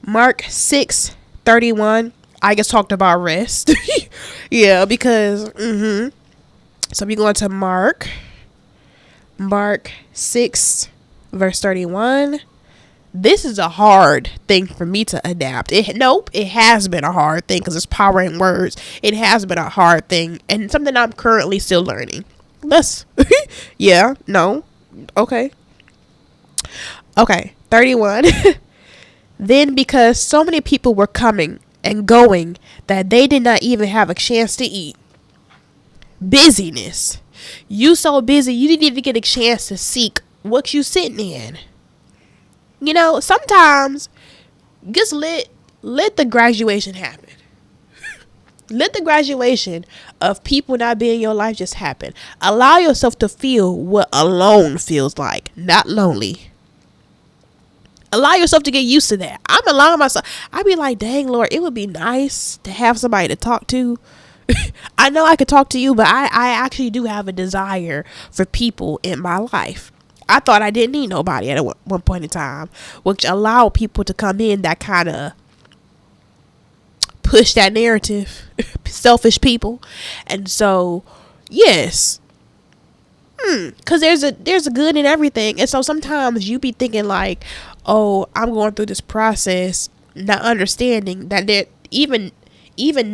Mark 6:31. I just talked about rest. Yeah, because so we're going to Mark 6 verse 31. This is a hard thing for me to adapt. It has been a hard thing because it's power in words. It has been a hard thing and something I'm currently still learning. Okay. 31. Then, because so many people were coming and going that they did not even have a chance to eat. Busyness. You so busy you didn't even get a chance to seek what you sitting in. You know, sometimes just let the graduation happen. Let the graduation of people not being in your life just happen. Allow yourself to feel what alone feels like, not lonely. Allow yourself to get used to that. I'm allowing myself. I be like, dang, Lord, it would be nice to have somebody to talk to. I know I could talk to you, but I actually do have a desire for people in my life. I thought I didn't need nobody at one point in time, which allowed people to come in that kind of push that narrative. Selfish people. And so, yes. Because there's a good in everything. And so sometimes you be thinking like, oh, I'm going through this process, not understanding that there even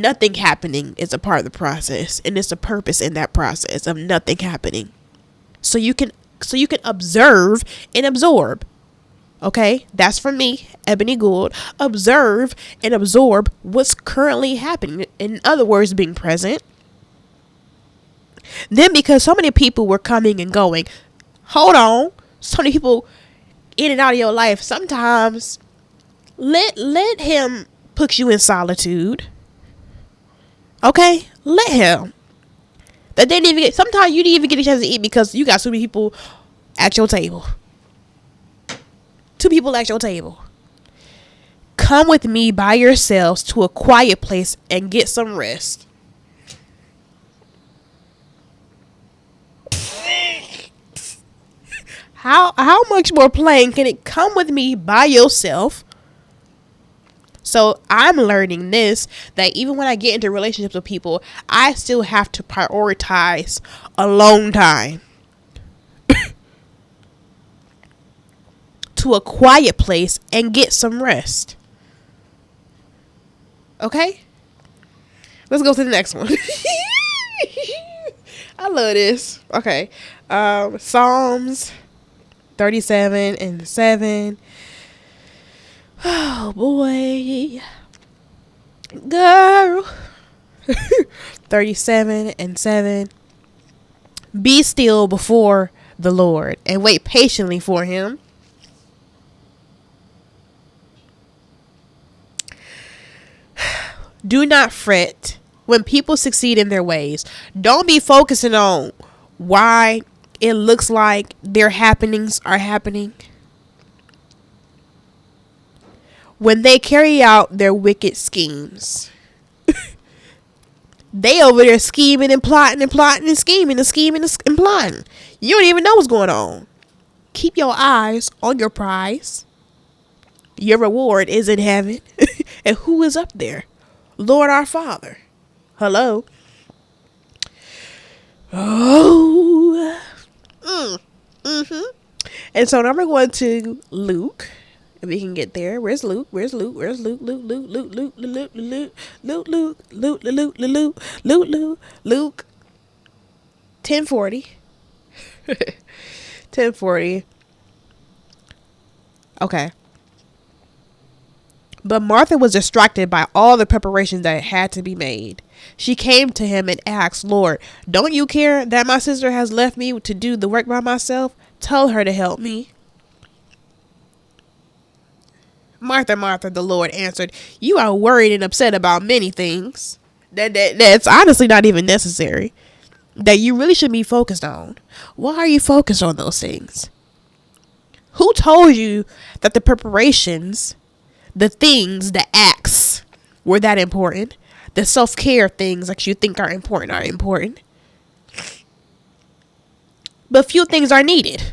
nothing happening is a part of the process, and it's a purpose in that process of nothing happening. So you can observe and absorb. Okay, that's from me, Ebony Gould. Observe and absorb what's currently happening. In other words, being present. Then, because so many people were coming and going, hold on, so many people in and out of your life, sometimes let him put you in solitude. Okay, let him. That they didn't even get. Sometimes you didn't even get a chance to eat because you got so many people at your table. 2 people at your table. Come with me by yourselves to a quiet place and get some rest. How much more plain can it? Come with me by yourself. So I'm learning this, that even when I get into relationships with people, I still have to prioritize alone time. To a quiet place and get some rest. Okay? Let's go to the next one. I love this. Okay. Psalms 37:7. Oh boy. Girl. 37:7. Be still before the Lord and wait patiently for him. Do not fret when people succeed in their ways. Don't be focusing on why it looks like their happenings are happening when they carry out their wicked schemes. They over there scheming and plotting and plotting and scheming and scheming and plotting. You don't even know what's going on. Keep your eyes on your prize. Your reward is in heaven. And who is up there? Lord our Father. Hello. Oh. And so now we're going to Luke. If we can get there. Where's Luke? Where's Luke? Where's Luke? Luke, Luke, Luke, Luke, Luke, Luke, Luke, Luke, Luke, Luke, Luke, Luke, Luke, Luke, Luke. 10:40. 10:40. Okay. But Martha was distracted by all the preparations that had to be made. She came to him and asked, Lord, don't you care that my sister has left me to do the work by myself? Tell her to help me. Martha, Martha, the Lord answered, you are worried and upset about many things. That's honestly not even necessary. That you really should be focused on. Why are you focused on those things? Who told you that the preparations, the things, the acts were that important? The self-care things that you think are important. But few things are needed.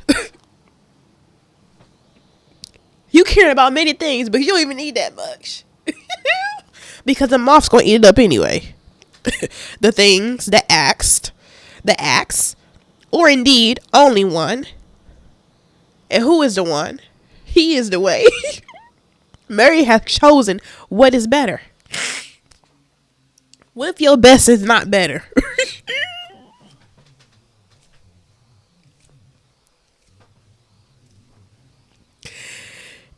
You care about many things, but you don't even need that much. Because the moth's going to eat it up anyway. The things, the acts, or indeed only one. And who is the one? He is the way. Mary has chosen what is better. What if your best is not better?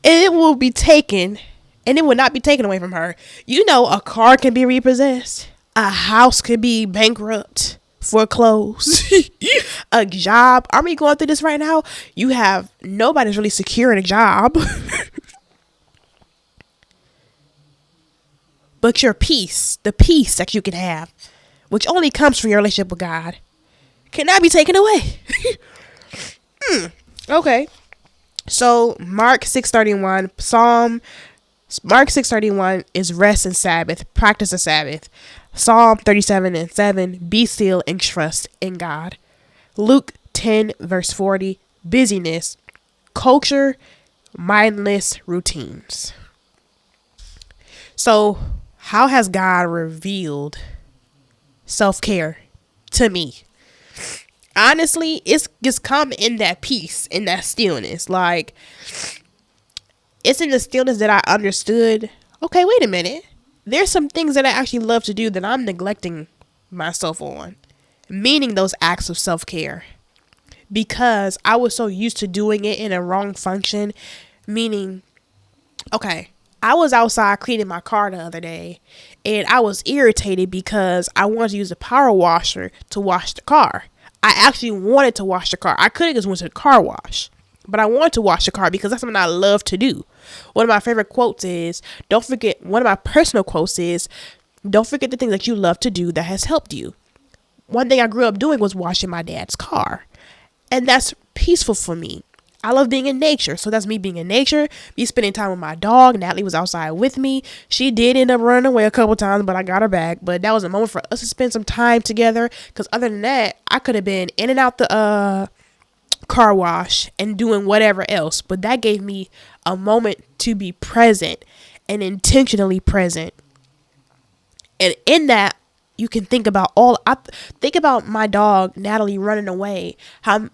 And it will be taken, and it will not be taken away from her. You know, a car can be repossessed. A house can be bankrupt, foreclosed. A job. Are we going through this right now? You have, nobody's really secure in a job. But your peace, the peace that you can have, which only comes from your relationship with God, cannot be taken away. Okay. So Mark 6:31, Mark 6:31 is rest and Sabbath, practice of Sabbath. Psalm 37:7, be still and trust in God. Luke 10:40, busyness, culture, mindless routines. So how has God revealed self-care to me? Honestly, it's just come in that peace, in that stillness. Like, it's in the stillness that I understood, okay, wait a minute. There's some things that I actually love to do that I'm neglecting myself on. Meaning those acts of self-care. Because I was so used to doing it in a wrong function. Meaning, okay, I was outside cleaning my car the other day. And I was irritated because I wanted to use a power washer to wash the car. I actually wanted to wash the car. I could have just went to the car wash, but I wanted to wash the car because that's something I love to do. One of my favorite quotes is, one of my personal quotes is, don't forget the things that you love to do that has helped you. One thing I grew up doing was washing my dad's car. And that's peaceful for me. I love being in nature. So that's me being in nature, me spending time with my dog. Natalie was outside with me. She did end up running away a couple times, but I got her back. But that was a moment for us to spend some time together. Because other than that, I could have been in and out the car wash and doing whatever else. But that gave me a moment to be present and intentionally present. And in that, you can think about think about my dog, Natalie, running away. How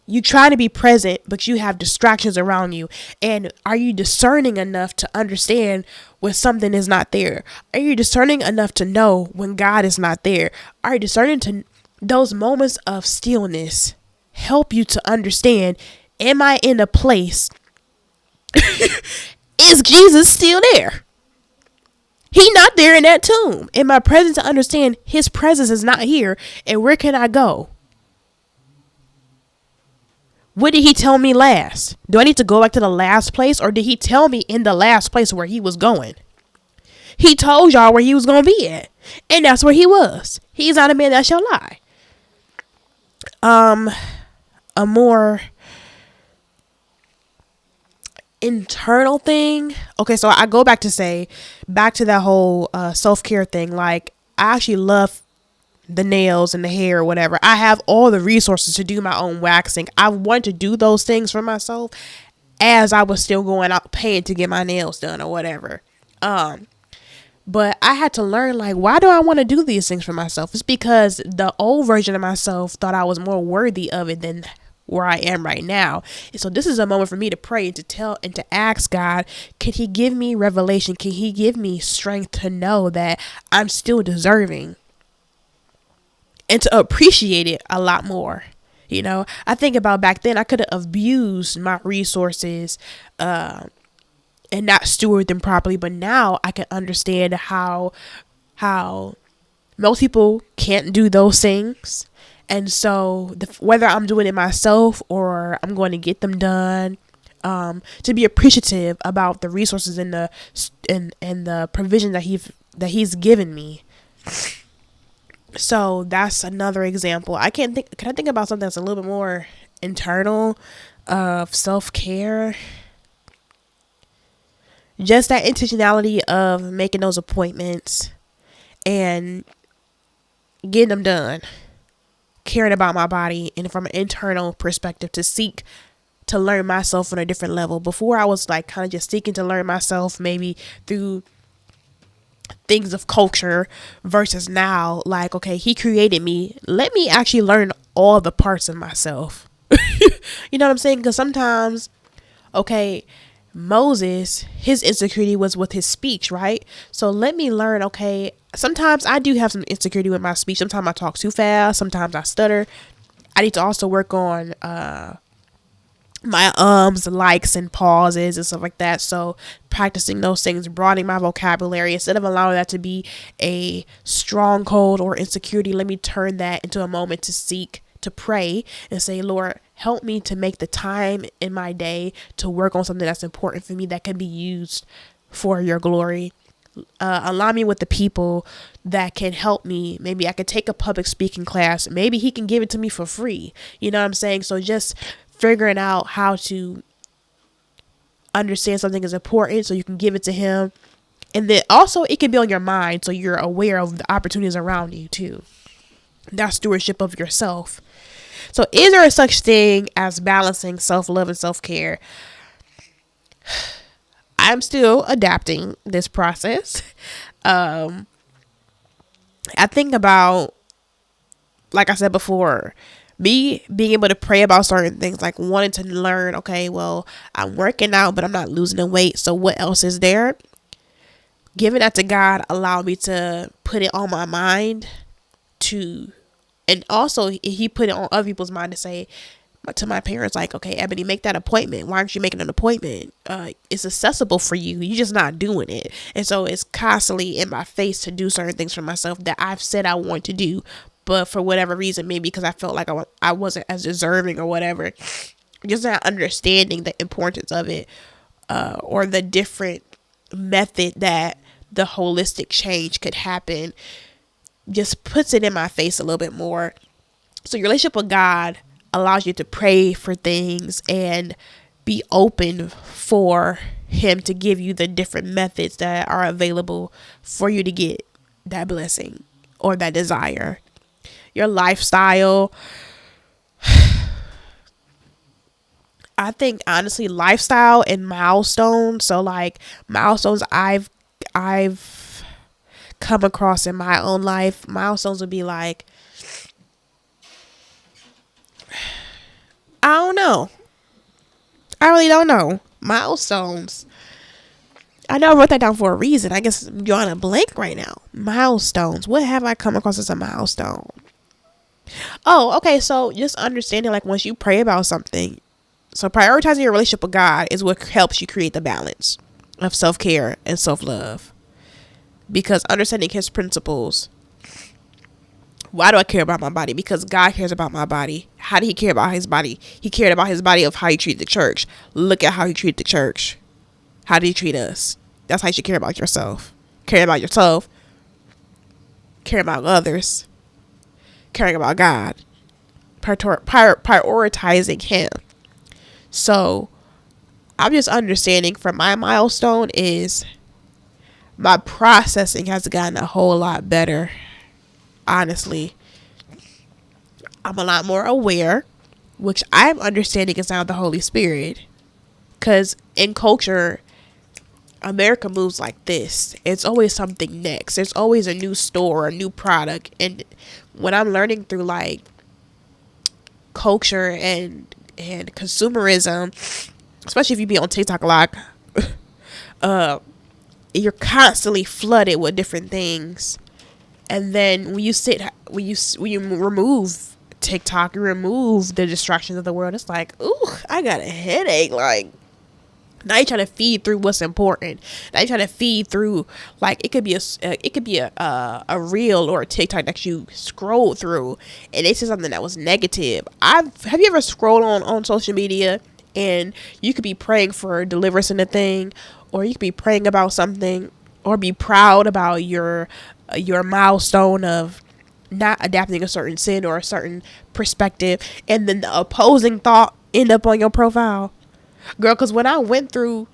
you try to be present, but you have distractions around you. And are you discerning enough to understand when something is not there? Are you discerning enough to know when God is not there? Are you discerning to those moments of stillness help you to understand, am I in a place? Is Jesus still there? He not there in that tomb. In my presence to understand his presence is not here. And where can I go? What did he tell me last? Do I need to go back to the last place, or did he tell me in the last place where he was going? He told y'all where he was going to be at. And that's where he was. He's not a man that shall lie. A more internal thing. Okay, so I go back to that whole self-care thing. Like, I actually love the nails and the hair or whatever. I have all the resources to do my own waxing. I wanted to do those things for myself as I was still going out paying to get my nails done or whatever. But I had to learn, like, why do I want to do these things for myself? It's because the old version of myself thought I was more worthy of it than where I am right now. And so this is a moment for me to pray and to tell and to ask God, can he give me revelation? Can he give me strength to know that I'm still deserving and to appreciate it a lot more? You know, I think about back then, I could have abused my resources, and not steward them properly. But now I can understand how most people can't do those things. And so whether I'm doing it myself or I'm going to get them done, to be appreciative about the resources and the provision that he's given me. So that's another example. Can I think about something that's a little bit more internal of self-care? Just that intentionality of making those appointments and getting them done, caring about my body, and from an internal perspective to seek to learn myself on a different level. Before, I was like kind of just seeking to learn myself maybe through things of culture, versus now, like, okay, he created me. Let me actually learn all the parts of myself. You know what I'm saying? Because sometimes, okay, Moses, his insecurity was with his speech, right? So let me learn, okay, sometimes I do have some insecurity with my speech. Sometimes I talk too fast. Sometimes I stutter. I need to also work on my likes and pauses and stuff like that. So practicing those things, broadening my vocabulary, instead of allowing that to be a stronghold or insecurity, let me turn that into a moment to seek, to pray and say, Lord, help me to make the time in my day to work on something that's important for me that can be used for your glory. Align me with the people that can help me. Maybe I could take a public speaking class. Maybe he can give it to me for free. You know what I'm saying? So just figuring out how to understand something is important so you can give it to him. And then also it can be on your mind so you're aware of the opportunities around you too. That's stewardship of yourself. So is there a such thing as balancing self-love and self-care? I'm still adapting this process. I think about, like I said before, me being able to pray about certain things, like wanting to learn, okay, well, I'm working out, but I'm not losing the weight. So what else is there? Giving that to God allowed me to put it on my mind and also he put it on other people's mind to say to my parents, like, okay, Ebony, make that appointment. Why aren't you making an appointment? It's accessible for you. You're just not doing it. And so it's constantly in my face to do certain things for myself that I've said I want to do, but for whatever reason, maybe because I felt like I wasn't as deserving or whatever, just not understanding the importance of it, or the different method that the holistic change could happen, just puts it in my face a little bit more. So your relationship with God allows you to pray for things and be open for him to give you the different methods that are available for you to get that blessing or that desire. Your lifestyle, I think honestly, lifestyle and milestones. So like milestones I've come across in my own life, milestones would be like, I don't know. I really don't know. Milestones. I know I wrote that down for a reason. I guess I'm drawing a blank right now. Milestones. What have I come across as a milestone? Oh, okay. So just understanding, like, once you pray about something, so prioritizing your relationship with God is what helps you create the balance of self-care and self-love. because understanding his principles. Why do I care about my body? Because God cares about my body. How did he care about his body? He cared about his body of how he treated the church. Look at how he treated the church. How did he treat us? That's how you should care about yourself. Caring about yourself. Caring about others. Caring about God. Prioritizing him. So I'm just understanding from my milestone is my processing has gotten a whole lot better. Honestly, I'm a lot more aware, which I'm understanding is now the Holy Spirit. Because in culture, America moves like this. It's always something next. There's always a new store, a new product. And when I'm learning through like culture and consumerism, especially if you be on TikTok a lot, you're constantly flooded with different things. And then when you remove TikTok, you remove the distractions of the world, it's like, ooh, I got a headache. Like, now you're trying to feed through what's important. Now you're trying to feed through, like, it could be a reel or a TikTok that you scroll through, and they say something that was negative. Have you ever scrolled on social media and you could be praying for deliverance in a thing, or you could be praying about something, or be proud about your milestone of not adapting a certain sin or a certain perspective, and then the opposing thought end up on your profile, girl? Because when I went through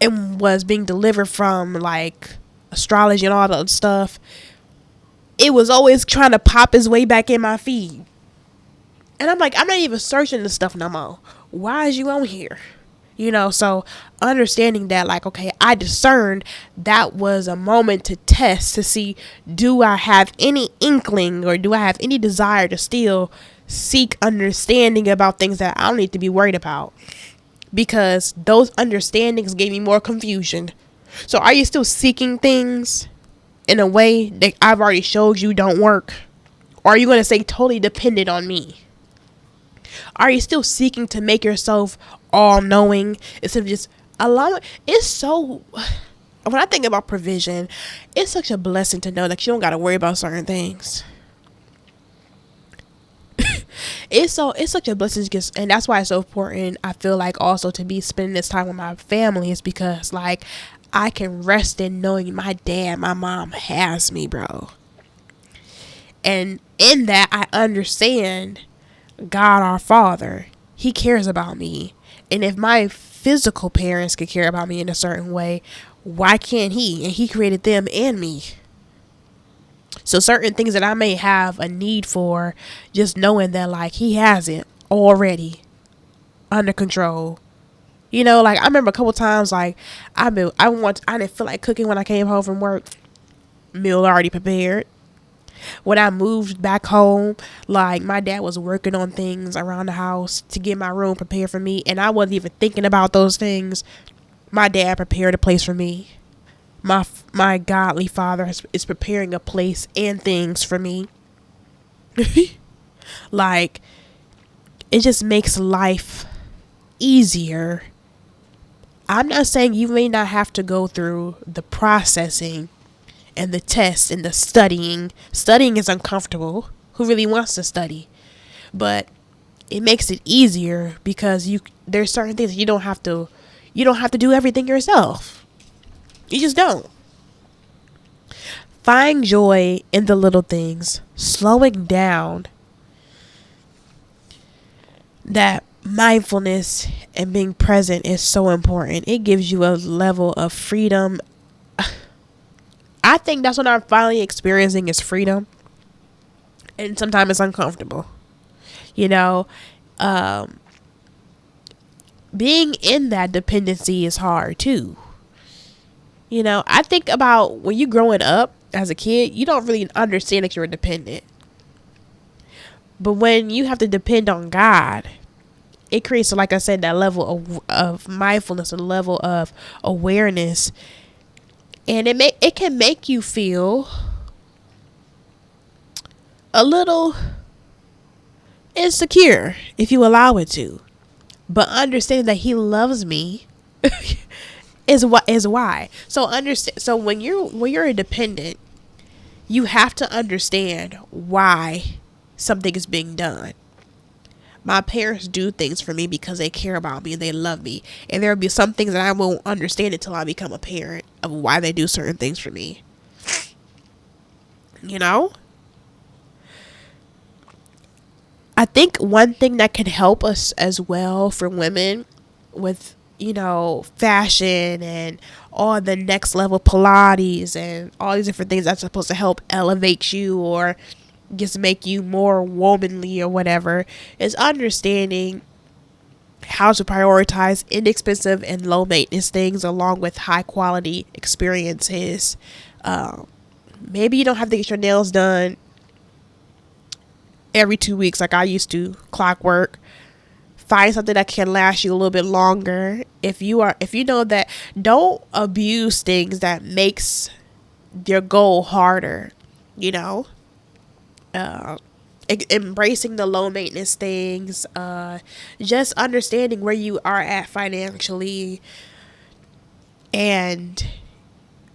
and was being delivered from like astrology and all that stuff, it was always trying to pop its way back in my feed, and I'm like, I'm not even searching this stuff no more. Why is you on here? So understanding that, like, okay, I discerned that was a moment to test to see, do I have any inkling or do I have any desire to still seek understanding about things that I don't need to be worried about? Because those understandings gave me more confusion. So are you still seeking things in a way that I've already showed you don't work? Or are you going to stay totally dependent on me? Are you still seeking to make yourself all knowing instead of just allowing? It's so, when I think about provision, it's such a blessing to know that you don't got to worry about certain things. It's such a blessing, and that's why it's so important, I feel like, also to be spending this time with my family, is because like I can rest in knowing my mom has me, bro. And in that, I understand God our Father, he cares about me. And if my physical parents could care about me in a certain way, why can't he? And he created them and me. So certain things that I may have a need for, just knowing that like he has it already under control. Like I remember a couple times, like I didn't feel like cooking when I came home from work. Meal already prepared. When I moved back home, like my dad was working on things around the house to get my room prepared for me, and I wasn't even thinking about those things. My dad prepared a place for me. My godly father is preparing a place and things for me. Like, it just makes life easier. I'm not saying you may not have to go through the processing and the tests and the studying. Studying is uncomfortable. Who really wants to study? But it makes it easier because there's certain things you don't have to do everything yourself. You just don't. Find joy in the little things. Slowing down. That mindfulness and being present is so important. It gives you a level of freedom. I think that's what I'm finally experiencing, is freedom. And sometimes it's uncomfortable. Being in that dependency is hard too. I think about when you growing up as a kid, you don't really understand that you're dependent. But when you have to depend on God, it creates, like I said, that level of mindfulness, a level of awareness. And it can make you feel a little insecure if you allow it to. But understand that he loves me is why. So understand. So when you're independent, you have to understand why something is being done. My parents do things for me because they care about me and they love me. And there will be some things that I won't understand until I become a parent of why they do certain things for me. You know? I think one thing that can help us as well for women with, fashion and all the next level Pilates and all these different things that's supposed to help elevate you or just make you more womanly or whatever, is understanding how to prioritize inexpensive and low maintenance things along with high quality experiences. Maybe you don't have to get your nails done every 2 weeks like I used to, clockwork. Find something that can last you a little bit longer. If you know that, don't abuse things that makes your goal harder, embracing the low maintenance things, just understanding where you are at financially and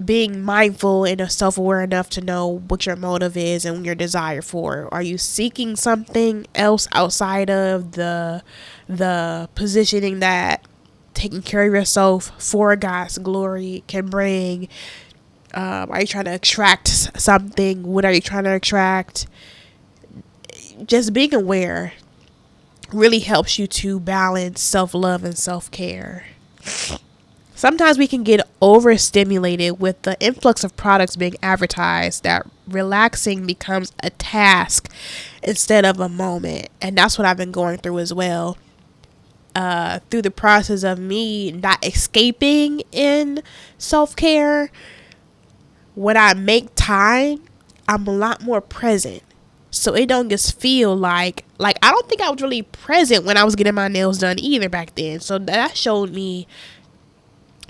being mindful and self-aware enough to know what your motive is and your desire for. Are you seeking something else outside of the positioning that taking care of yourself for God's glory can bring? Are you trying to attract something? What are you trying to attract? Just being aware really helps you to balance self-love and self-care. Sometimes we can get overstimulated with the influx of products being advertised that relaxing becomes a task instead of a moment. And that's what I've been going through as well. Through the process of me not escaping in self-care, when I make time, I'm a lot more present. So it don't just feel like I don't think I was really present when I was getting my nails done either back then. So that showed me,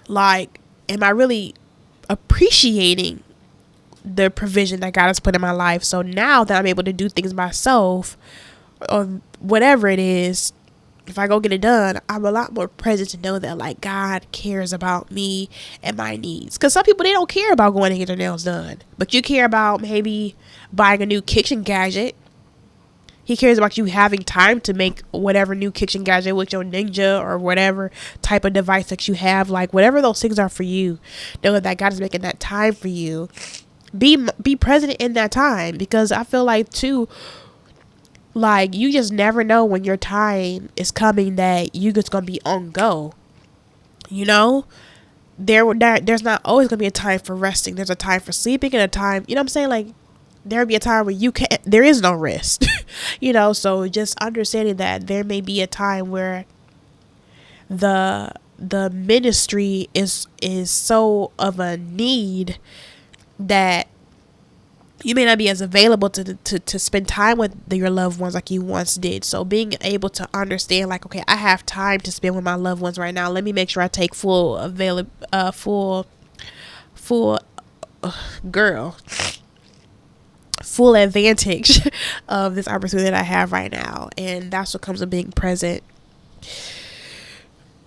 am I really appreciating the provision that God has put in my life? So now that I'm able to do things myself or whatever it is, if I go get it done, I'm a lot more present to know that God cares about me and my needs. Because some people, they don't care about going to get their nails done, but you care about maybe buying a new kitchen gadget. He cares about you having time to make whatever new kitchen gadget with your Ninja or whatever type of device that you have. Whatever those things are for you, know that God is making that time for you. Be present in that time, because I feel too, you just never know when your time is coming that you just gonna be on go. There's not always gonna be a time for resting. There's a time for sleeping and a time, you know what I'm saying? There'll be a time where there is no rest, so just understanding that there may be a time where the ministry is so of a need that you may not be as available to spend time with your loved ones like you once did. So being able to understand, okay, I have time to spend with my loved ones right now. Let me make sure I take full advantage of this opportunity that I have right now. And that's what comes with being present.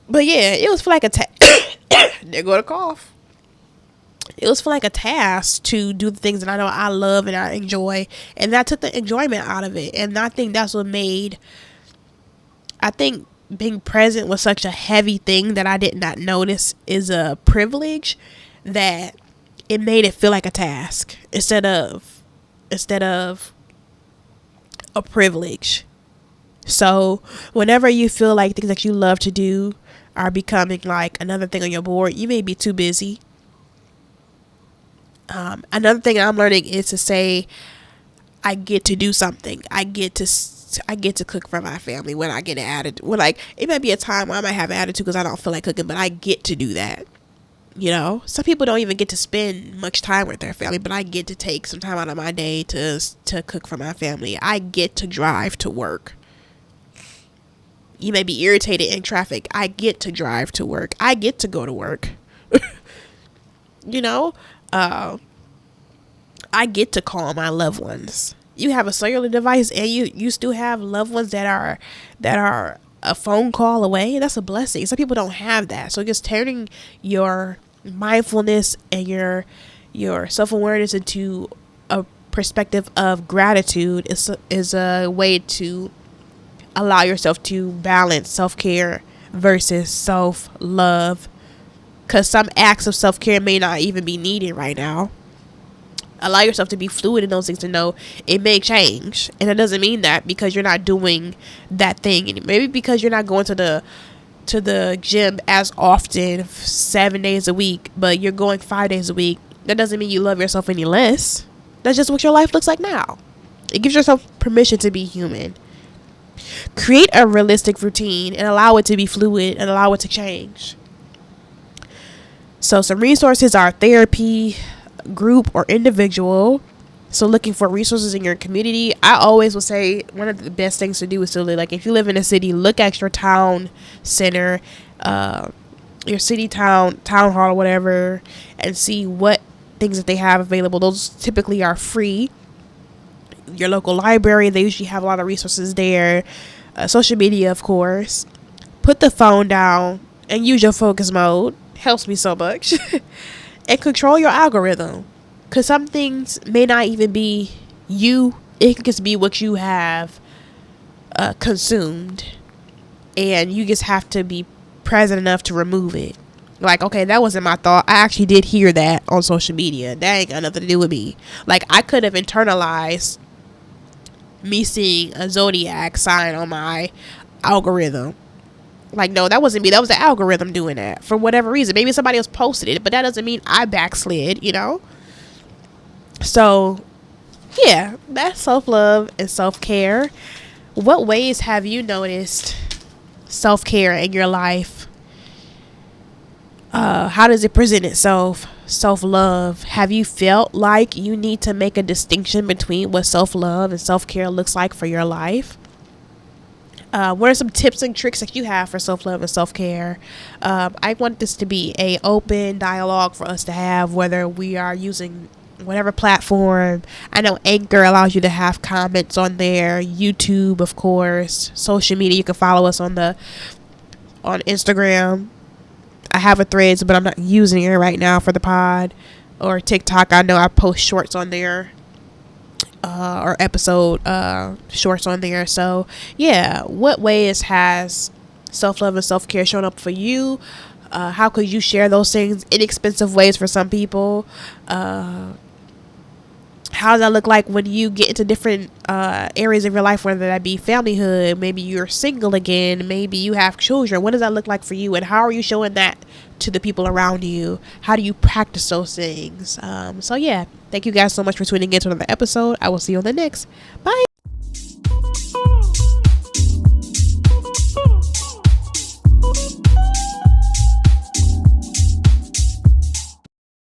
But yeah, it was for a there go the cough. It was for a task to do the things that I know I love and I enjoy, and that took the enjoyment out of it. And I think that's what made, being present was such a heavy thing that I did not notice is a privilege, that it made it feel like a task instead of a privilege. So whenever you feel like things that you love to do are becoming another thing on your board, you may be too busy. Another thing I'm learning is to say, I get to do something. I get to cook for my family when I get an attitude. It might be a time where I might have an attitude because I don't feel like cooking, but I get to do that. Some people don't even get to spend much time with their family, but I get to take some time out of my day to cook for my family. I get to drive to work. You may be irritated in traffic. I get to drive to work. I get to go to work. I get to call my loved ones. You have a cellular device and you still have loved ones that are a phone call away. That's a blessing. Some people don't have that. So just turning your mindfulness and your self-awareness into a perspective of gratitude is a way to allow yourself to balance self-care versus self-love, because some acts of self-care may not even be needed right now. Allow yourself to be fluid in those things, to know it may change, and it doesn't mean that because you're not doing that thing, and maybe because you're not going to the gym as often 7 days a week, but you're going 5 days a week. That doesn't mean you love yourself any less. That's just what your life looks like now. It gives yourself permission to be human. Create a realistic routine and allow it to be fluid and allow it to change. So some resources are therapy, group, or individual. So looking for resources in your community. I always would say one of the best things to do is to, like, if you live in a city, look at your town center, your city town hall or whatever, and see what things that they have available. Those typically are free. Your local library, they usually have a lot of resources there. Social media, of course. Put the phone down and use your focus mode. Helps me so much. And control your algorithm, because some things may not even be you. It can just be what you have consumed, and you just have to be present enough to remove it. Like, okay, that wasn't my thought. I actually did hear that on social media. That ain't got nothing to do with me. Like, I could have internalized me seeing a zodiac sign on my algorithm. Like, no, that wasn't me. That was the algorithm doing that for whatever reason. Maybe somebody else posted it, but that doesn't mean I backslid, So, yeah, that's self-love and self-care. What ways have you noticed self-care in your life? How does it present itself? Self-love. Have you felt like you need to make a distinction between what self-love and self-care looks like for your life? What are some tips and tricks that you have for self-love and self-care? I want this to be a open dialogue for us to have, whether we are using whatever platform. I know Anchor allows you to have comments on there. YouTube, of course. Social media, you can follow us on Instagram. I have a Threads, but I'm not using it right now for the pod. Or TikTok, I know I post shorts on there. Or episode shorts on there. So yeah, what ways has self-love and self-care shown up for you? How could you share those things? Inexpensive ways for some people. How does that look like when you get into different areas of your life, whether that be familyhood, maybe you're single again, maybe you have children? What does that look like for you, and how are you showing that to the people around you? How do you practice those things? So yeah, thank you guys so much for tuning in to another episode. I will see you on the next. Bye.